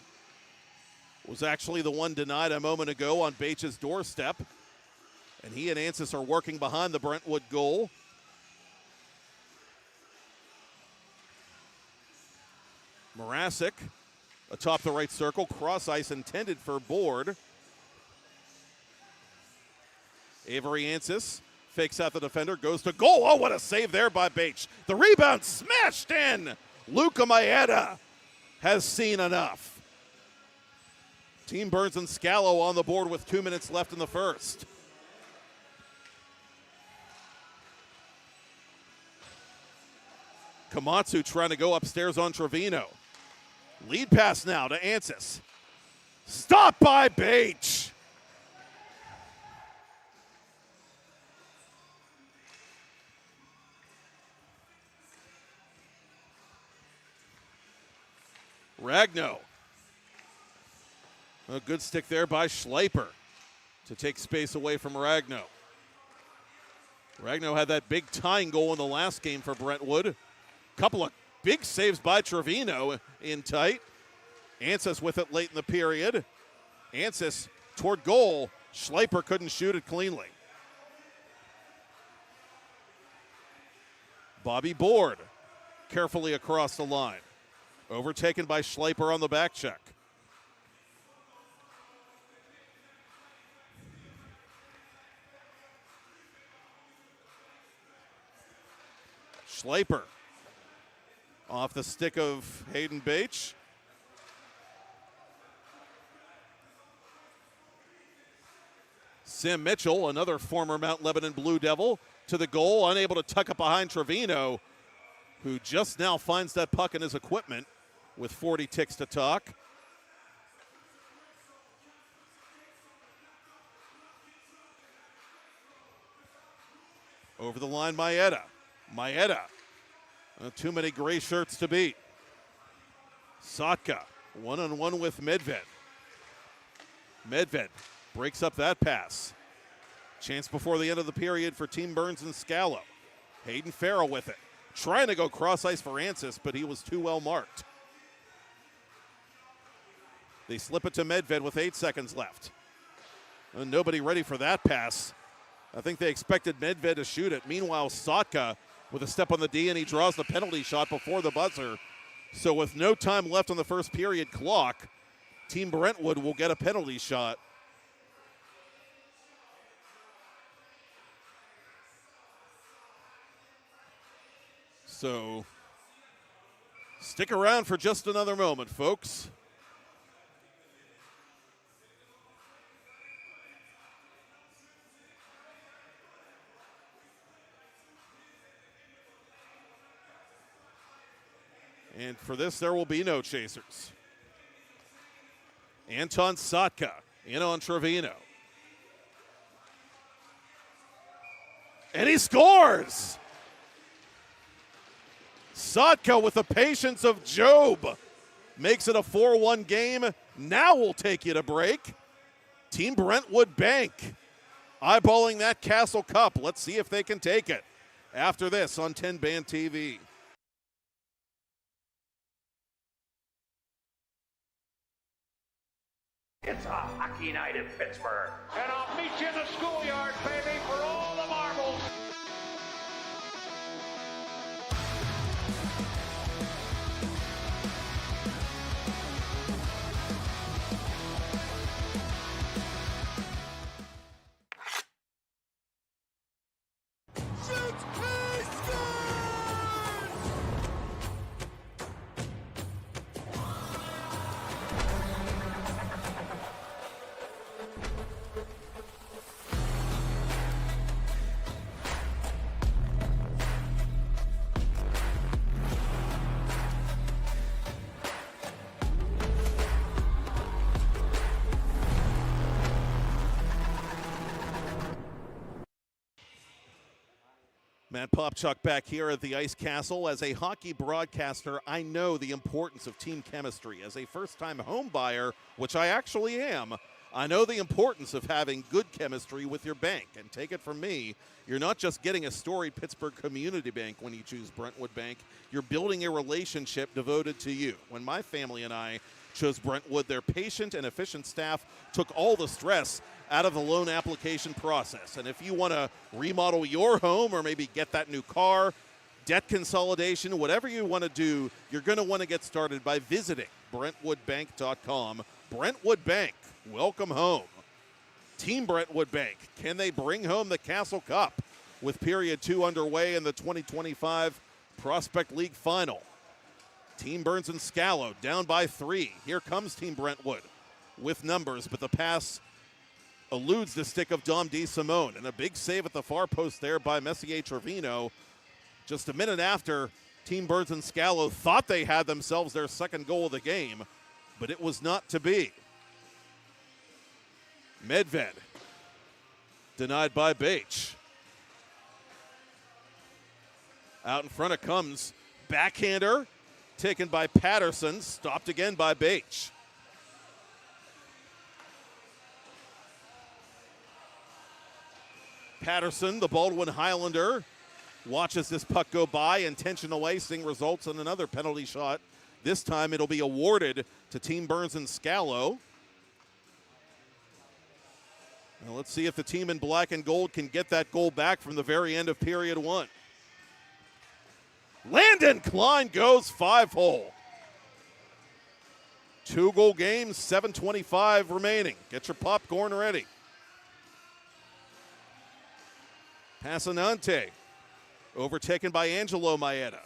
was actually the one denied a moment ago on Bache's doorstep. And he and Ansys are working behind the Brentwood goal. Morasic atop the right circle. Cross ice intended for Board. Avery Ansys fakes out the defender, goes to goal. Oh, what a save there by Bache. The rebound smashed in. Luka Maeda has seen enough. Team Burns and Scalo on the board with 2 minutes left in the first. Komatsu trying to go upstairs on Trevino. Lead pass now to Ansys. Stopped by Bache. Ragno. A good stick there by Schleiper to take space away from Ragno. Ragno had that big tying goal in the last game for Brentwood. Couple of big saves by Trevino in tight. Ansys with it late in the period. Ansys toward goal. Schleiper couldn't shoot it cleanly. Bobby Board carefully across the line. Overtaken by Schleiper on the back check. Schleiper off the stick of Hayden Bache. Sam Mitchell, another former Mount Lebanon Blue Devil, to the goal, unable to tuck up behind Trevino, who just now finds that puck in his equipment with 40 ticks to talk. Over the line, Maeda. Maeda. Too many gray shirts to beat. Sotka, one-on-one with Medved. Medved breaks up that pass. Chance before the end of the period for Team Burns and Scalo. Hayden Farrell with it. Trying to go cross ice for Ansys, but he was too well marked. They slip it to Medved with 8 seconds left. And nobody ready for that pass. I think they expected Medved to shoot it. Meanwhile, Sotka with a step on the D, and he draws the penalty shot before the buzzer. So with no time left on the first period clock, Team Brentwood will get a penalty shot. So stick around for just another moment, folks. And for this, there will be no chasers. Anton Sotka in on Trevino. And he scores! Sotka with the patience of Job makes it a 4-1 game. Now we'll take you to break. Team Brentwood Bank eyeballing that Castle Cup. Let's see if they can take it after this on 10 Band TV. It's a hockey night in Pittsburgh. And I'll meet you in the schoolyard, baby, for all the marbles. Matt Popchuk back here at the Ice Castle. As a hockey broadcaster, I know the importance of team chemistry. As a first-time home buyer, which I actually am, I know the importance of having good chemistry with your bank. And take it from me, you're not just getting a storied Pittsburgh community bank when you choose Brentwood Bank. You're building a relationship devoted to you. When my family and I chose Brentwood, their patient and efficient staff took all the stress out of the loan application process. And if you want to remodel your home or maybe get that new car, debt consolidation, whatever you want to do, you're going to want to get started by visiting BrentwoodBank.com. Brentwood Bank, welcome home. Team Brentwood Bank, can they bring home the Castle Cup with Period 2 underway in the 2025 Prospect League Final? Team Burns and Scalo down by 3. Here comes Team Brentwood with numbers, but the pass eludes the stick of Dom DeSimone, and a big save at the far post there by Messier Trevino. Just a minute after, Team Burns and Scalo thought they had themselves their second goal of the game, but it was not to be. Medved denied by Bache. Out in front it comes. Backhander taken by Patterson, stopped again by Bache. Patterson, the Baldwin Highlander, watches this puck go by. Intentional icing results in another penalty shot. This time it'll be awarded to Team Burns and Scalo. Now let's see if the team in black and gold can get that goal back from the very end of period 1. Landon Klein goes 5-hole. 2-goal game, 7:25 remaining. Get your popcorn ready. Passanante, overtaken by Angelo Maeda.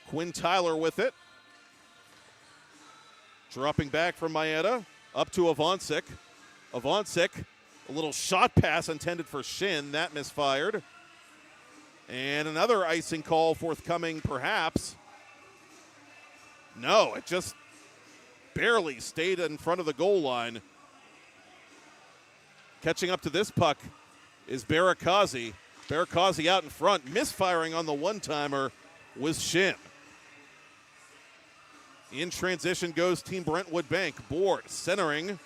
Quinn Tyler with it. Dropping back from Maeda, up to Avancic. Avancic, a little shot pass intended for Shin. That misfired. And another icing call forthcoming, perhaps. No, it just barely stayed in front of the goal line. Catching up to this puck is Barakazi. Barakazi out in front, misfiring on the one-timer was Shin. In transition goes Team Brentwood Bank. Board centering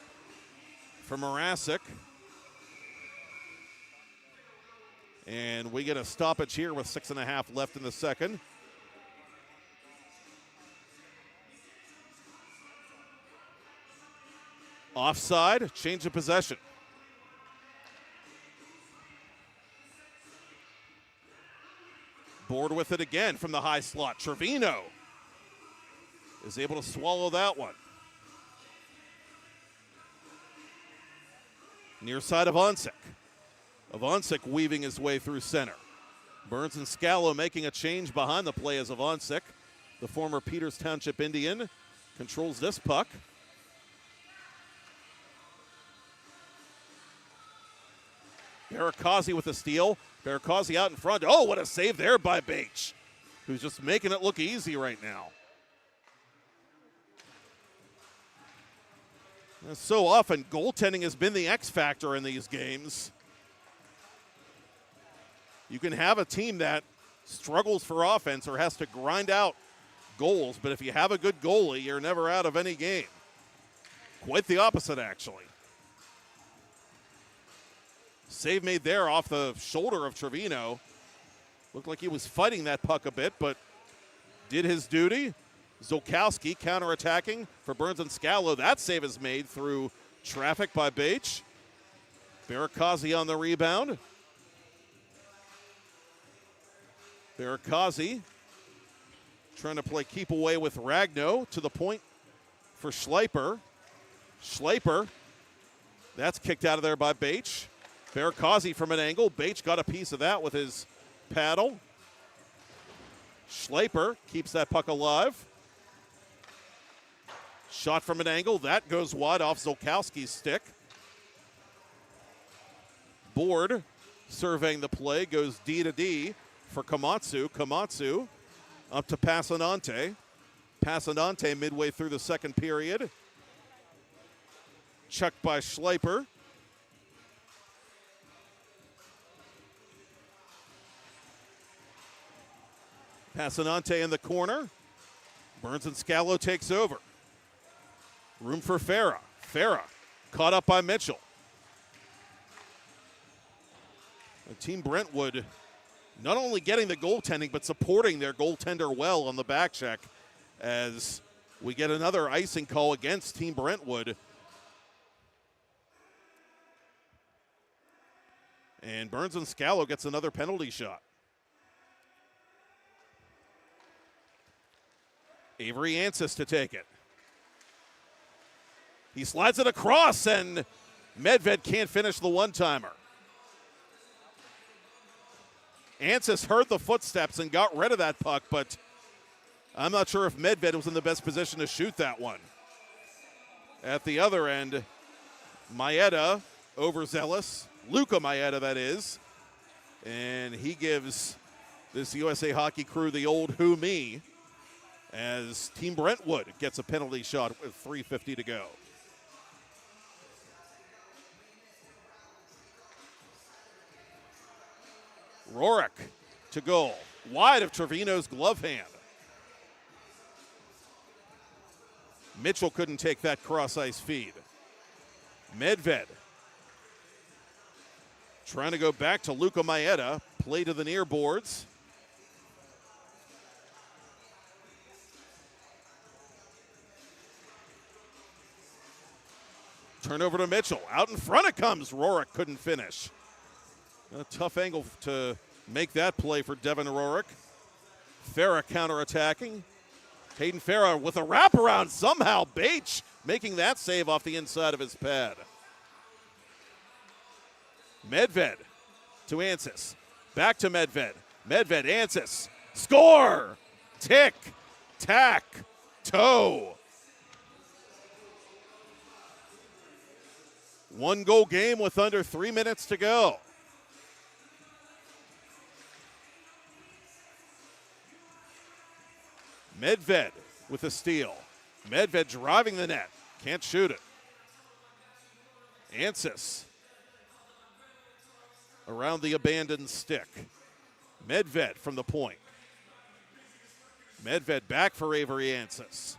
for Morasic. And we get a stoppage here with 6.5 left in the second. Offside, change of possession. Board with it again from the high slot. Trevino is able to swallow that one. Near side of Avancic. Avancic weaving his way through center. Burns and Scalo making a change behind the play as Avancic, the former Peters Township Indian, controls this puck. Barakazi with a steal. Barakazi out in front. Oh, what a save there by Bache, who's just making it look easy right now. So often, goaltending has been the X factor in these games. You can have a team that struggles for offense or has to grind out goals, but if you have a good goalie, you're never out of any game. Quite the opposite, actually. Save made there off the shoulder of Trevino. Looked like he was fighting that puck a bit, but did his duty. Zolkowski counterattacking for Burns and Scalo. That save is made through traffic by Bache. Barakazi on the rebound. Barakazi trying to play keep away with Ragno to the point for Schleiper. Schleiper, that's kicked out of there by Bache. Barakazi from an angle. Bache got a piece of that with his paddle. Schleiper keeps that puck alive. Shot from an angle. That goes wide off Zolkowski's stick. Board surveying the play. Goes D to D for Komatsu. Komatsu up to Passanante. Passanante midway through the second period. Checked by Schleiper. Passanante in the corner. Burns and Scalo takes over. Room for Farah. Farah caught up by Mitchell. Team Brentwood not only getting the goaltending, but supporting their goaltender well on the back check as we get another icing call against Team Brentwood. And Burns and Scalo gets another penalty shot. Avery Ansis to take it. He slides it across, and Medved can't finish the one-timer. Ansis heard the footsteps and got rid of that puck, but I'm not sure if Medved was in the best position to shoot that one. At the other end, Maeda, overzealous. Luka Maeda, that is. And he gives this USA Hockey crew the old who me as Team Brentwood gets a penalty shot with 3:50 to go. Rorik to goal, wide of Trevino's glove hand. Mitchell couldn't take that cross-ice feed. Medved trying to go back to Luka Maeda, play to the near boards. Turnover to Mitchell. Out in front it comes. Rorik couldn't finish. A tough angle to make that play for Devin Rorik. Farah counterattacking. Hayden Farah with a wraparound somehow. Bache making that save off the inside of his pad. Medved to Ansis. Back to Medved. Medved, Ansis. Score! Tick, tack, toe. One goal game with under 3 minutes to go. Medved with a steal. Medved driving the net. Can't shoot it. Ansis around the abandoned stick. Medved from the point. Medved back for Avery Ansis.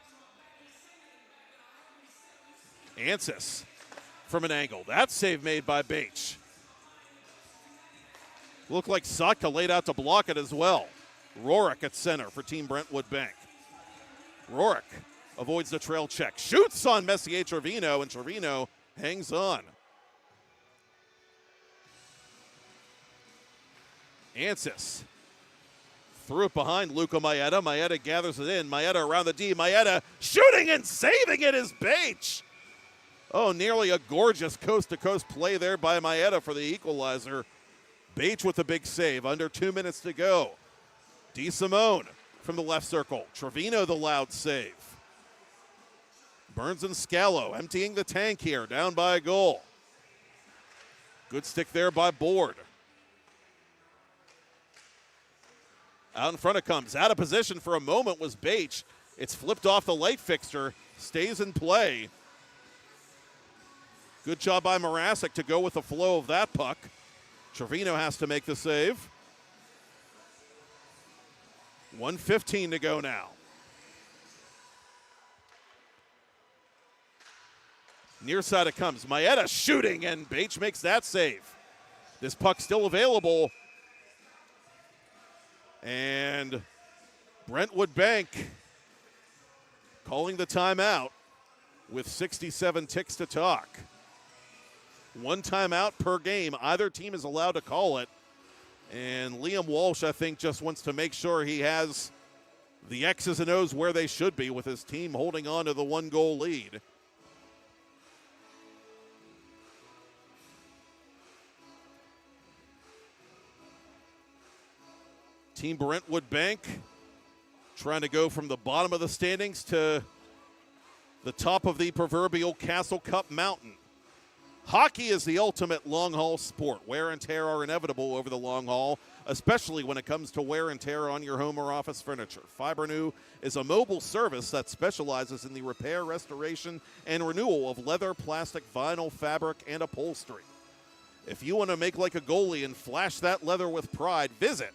Ansis from an angle. That save made by Bache. Looked like Satka laid out to block it as well. Rorik at center for Team Brentwood Bank. Rorik avoids the trail check. Shoots on Messier Trevino, and Trevino hangs on. Ansis threw it behind Luka Maeda. Maeda gathers it in. Maeda around the D. Maeda shooting and saving it is Bache. Oh, nearly a gorgeous coast-to-coast play there by Maeda for the equalizer. Bache with a big save. Under 2 minutes to go. DeSimone from the left circle. Trevino the loud save. Burns and Scalo emptying the tank here, down by a goal. Good stick there by Board. Out in front it comes. Out of position for a moment was Bache. It's flipped off the light fixture. Stays in play. Good job by Morasic to go with the flow of that puck. Trevino has to make the save. 1:15 to go now. Near side it comes. Maeda shooting, and Bache makes that save. This puck still available. And Brentwood Bank calling the timeout with 67 ticks to talk. One timeout per game. Either team is allowed to call it. And Liam Walsh, I think, just wants to make sure he has the X's and O's where they should be with his team holding on to the 1-goal lead. Team Brentwood Bank trying to go from the bottom of the standings to the top of the proverbial Castle Cup mountain. Hockey is the ultimate long-haul sport. Wear and tear are inevitable over the long haul, especially when it comes to wear and tear on your home or office furniture. FiberNew is a mobile service that specializes in the repair, restoration, and renewal of leather, plastic, vinyl, fabric, and upholstery. If you want to make like a goalie and flash that leather with pride, visit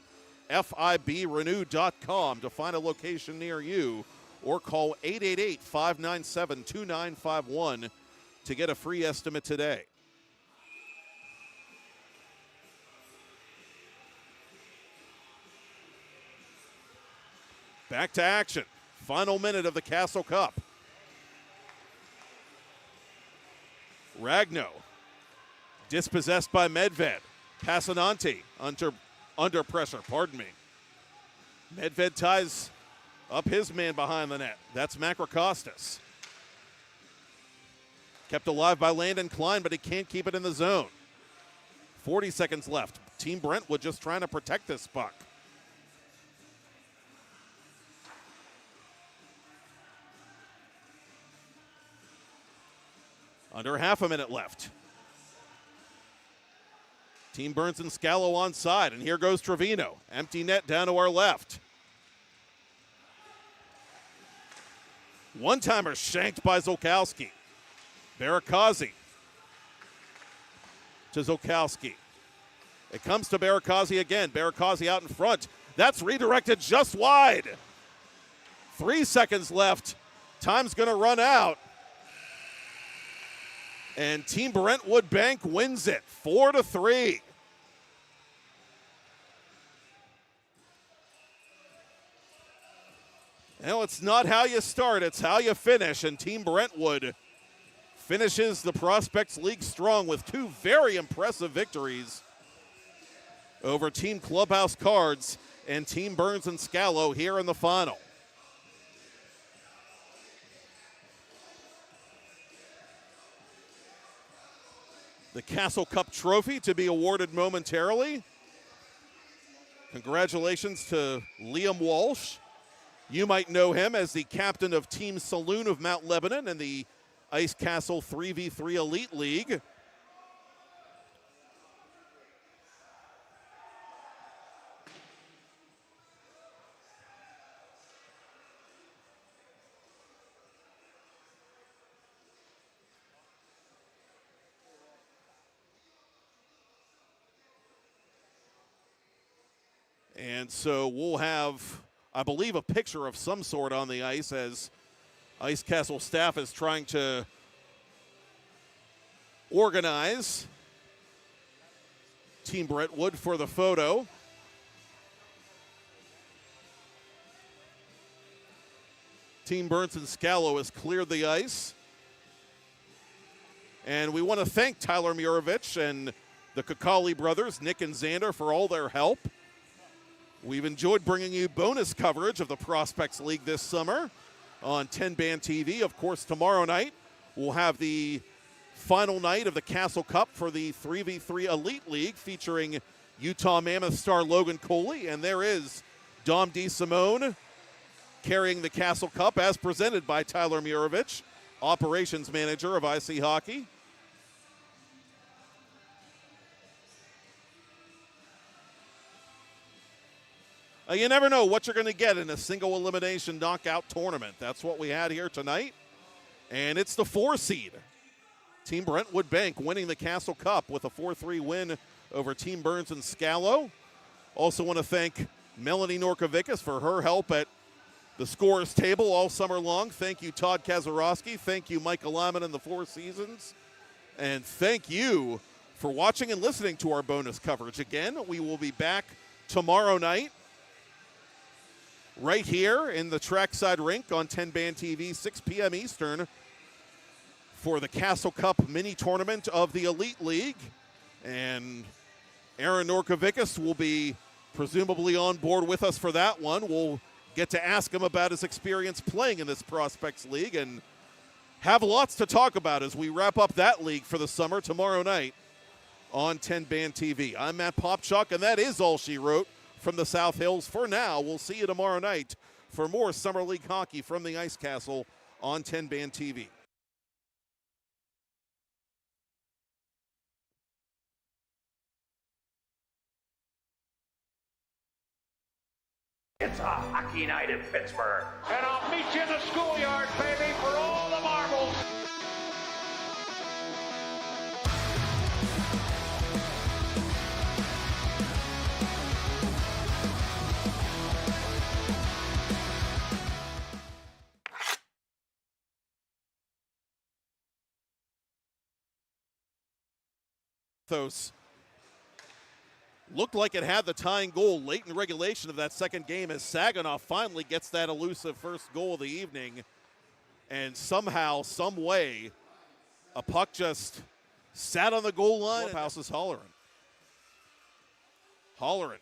FIBRenew.com to find a location near you, or call 888-597-2951 to get a free estimate today. Back to action. Final minute of the Castle Cup. Ragno dispossessed by Medved. Passanante under pressure, pardon me. Medved ties up his man behind the net. That's Makrakostas. Kept alive by Landon Klein, but he can't keep it in the zone. 40 seconds left. Team Brentwood just trying to protect this puck. Under half a minute left. Team Burns and Scalo onside, and here goes Trevino. Empty net down to our left. One-timer shanked by Zolkowski. Barakazi to Zolkowski. It comes to Barakazi again. Barakazi out in front. That's redirected just wide. 3 seconds left. Time's going to run out. And Team Brentwood Bank wins it 4-3. Well, it's not how you start, it's how you finish. And Team Brentwood finishes the Prospects League strong with two very impressive victories over Team Clubhouse Cards and Team Burns and Scalo here in the final. The Castle Cup trophy to be awarded momentarily. Congratulations to Liam Walsh. You might know him as the captain of Team Saloon of Mount Lebanon in the Ice Castle 3v3 Elite League. And so we'll have, I believe, a picture of some sort on the ice as Ice Castle staff is trying to organize Team Brentwood for the photo. Team Burns and Scalo has cleared the ice. And we want to thank Tyler Murovich and the Kakali brothers, Nick and Xander, for all their help. We've enjoyed bringing you bonus coverage of the Prospects League this summer on 10-Band TV. Of course, tomorrow night we'll have the final night of the Castle Cup for the 3v3 Elite League featuring Utah Mammoth star Logan Coley. And there is Dom DeSimone carrying the Castle Cup as presented by Tyler Murovich, operations manager of IC Hockey. You never know what you're going to get in a single elimination knockout tournament. That's what we had here tonight. And it's the 4 seed. Team Brentwood Bank winning the Castle Cup with a 4-3 win over Team Burns and Scalo. Also want to thank Melanie Norkovicus for her help at the scorers table all summer long. Thank you, Todd Kazarowski. Thank you, Michael Lyman and the Four Seasons. And thank you for watching and listening to our bonus coverage. Again, we will be back tomorrow night right here in the trackside rink on 10 Band TV, 6 p.m. Eastern, for the Castle Cup mini tournament of the Elite League. And Aaron Norkovicus will be presumably on board with us for that one. We'll get to ask him about his experience playing in this Prospects League and have lots to talk about as we wrap up that league for the summer tomorrow night on 10 Band TV. I'm Matt Popchuk, and that is all she wrote from the South Hills. For now, we'll see you tomorrow night for more Summer League hockey from the Ice Castle on 10 Band TV. It's a hockey night in Pittsburgh. And I'll meet you in the schoolyard, baby, for all the marbles. Those looked like it had the tying goal late in regulation of that second game as Saginaw finally gets that elusive first goal of the evening. And somehow, some way, a puck just sat on the goal line. Clubhouse is Holleran. Holleran,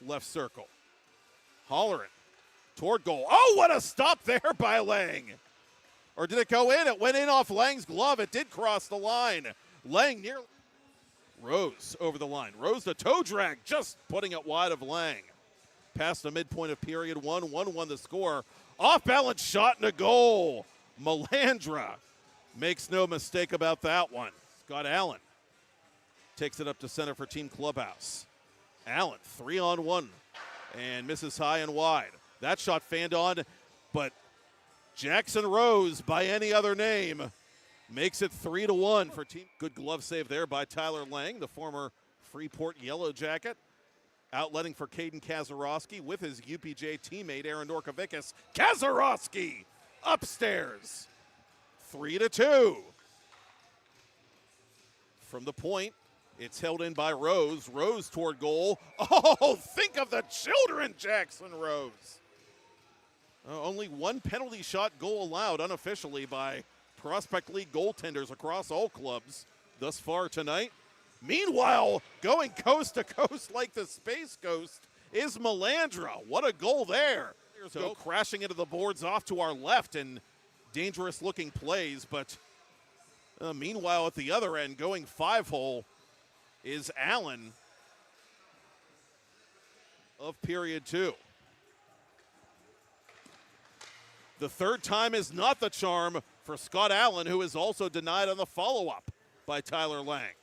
left circle. Holleran toward goal. Oh, what a stop there by Lang. Or did it go in? It went in off Lang's glove. It did cross the line. Lang nearly. Rose over the line. Rose the toe drag, just putting it wide of Lang. Past the midpoint of period one. 1-1 the score. Off balance shot and a goal. Melandra makes no mistake about that one. Scott Allen takes it up to center for Team Clubhouse. Allen 3-on-1 and misses high and wide. That shot fanned on, but Jackson Rose, by any other name, makes it 3-1 for Team. Good glove save there by Tyler Lang, the former Freeport Yellow Jacket. Outletting for Caden Kazarowski with his UPJ teammate Aaron Norkovicus. Kazarowski upstairs. 3-2. From the point, it's held in by Rose. Rose toward goal. Oh, think of the children, Jackson Rose. Only one penalty shot goal allowed unofficially by Prospect League goaltenders across all clubs thus far tonight. Meanwhile, going coast to coast like the Space Ghost is Melandra. What a goal there. So crashing into the boards off to our left and dangerous looking plays, but meanwhile at the other end, going 5-hole is Allen of period 2. The third time is not the charm for Scott Allen, who is also denied on the follow-up by Tyler Lang.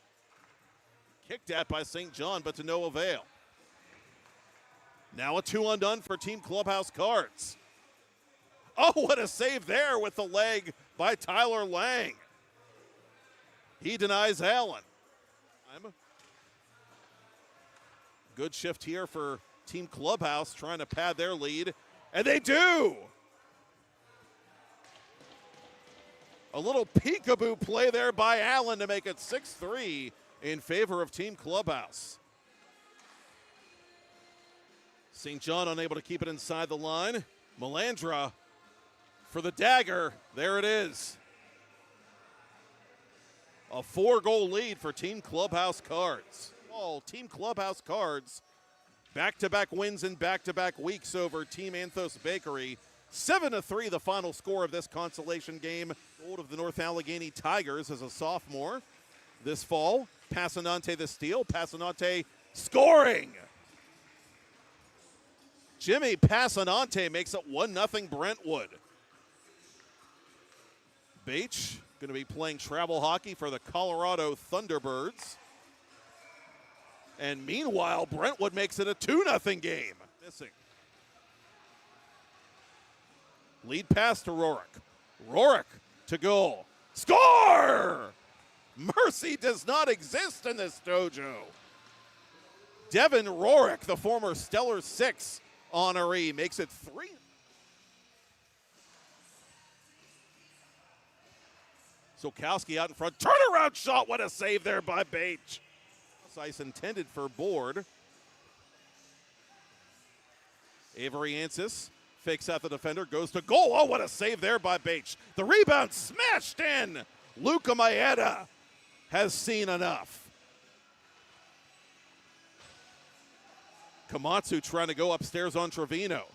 Kicked at by St. John, but to no avail. Now a 2-on-done for Team Clubhouse Cards. Oh, what a save there with the leg by Tyler Lang. He denies Allen. Good shift here for Team Clubhouse, trying to pad their lead, and they do! A little peekaboo play there by Allen to make it 6-3 in favor of Team Clubhouse. St. John unable to keep it inside the line. Melandra for the dagger. There it is. A 4-goal lead for Team Clubhouse Cards. All Team Clubhouse Cards, back-to-back wins in back-to-back weeks over Team Anthos Bakery. 7-3 the final score of this consolation game. Gold of the North Allegheny Tigers as a sophomore this fall. Passanante the steal. Passanante scoring. Jimmy Passanante makes it 1-0 Brentwood. Bache going to be playing travel hockey for the Colorado Thunderbirds. And meanwhile, Brentwood makes it a 2-0 game. Missing. Lead pass to Rourke. Rourke to goal. Score! Mercy does not exist in this dojo. Devin Rorick, the former Stellar 6 honoree, makes it 3. Sokowski out in front. Turnaround shot. What a save there by Bache. Ice intended for board. Avery Ansis fakes out the defender. Goes to goal. Oh, what a save there by Bache. The rebound smashed in. Luka Maeda has seen enough. Komatsu trying to go upstairs on Trevino.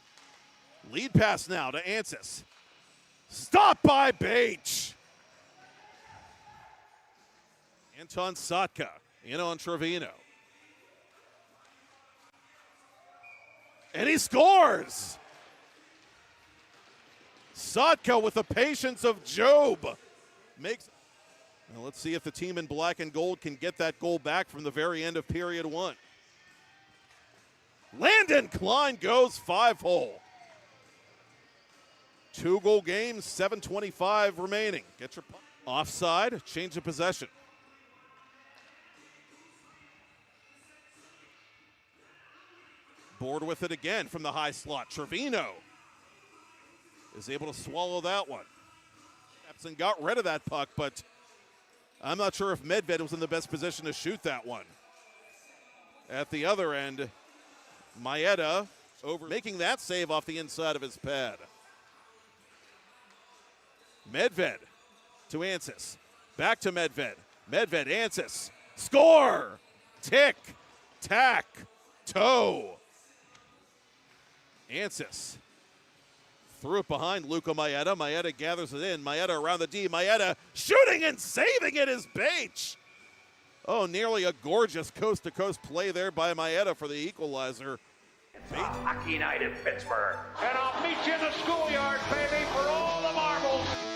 Lead pass now to Ansis. Stop by Bache. Anton Sotka in on Trevino. And he scores! Sotka with the patience of Job makes. Now let's see if the team in black and gold can get that goal back from the very end of period 1. Landon Klein goes 5-hole. 2-goal game, 7:25 remaining. Get your offside, change of possession. Board with it again from the high slot. Trevino is able to swallow that one. Epson got rid of that puck, but I'm not sure if Medved was in the best position to shoot that one. At the other end, Maeda making that save off the inside of his pad. Medved to Ansis. Back to Medved. Medved, Ansis. Score! Tick, tack, toe. Ansis threw it behind Luka Maeda. Maeda gathers it in. Maeda around the D. Maeda shooting and saving it is Bache. Oh, nearly a gorgeous coast-to-coast play there by Maeda for the equalizer. It's a hockey night in Pittsburgh. And I'll meet you in the schoolyard, baby, for all the marbles.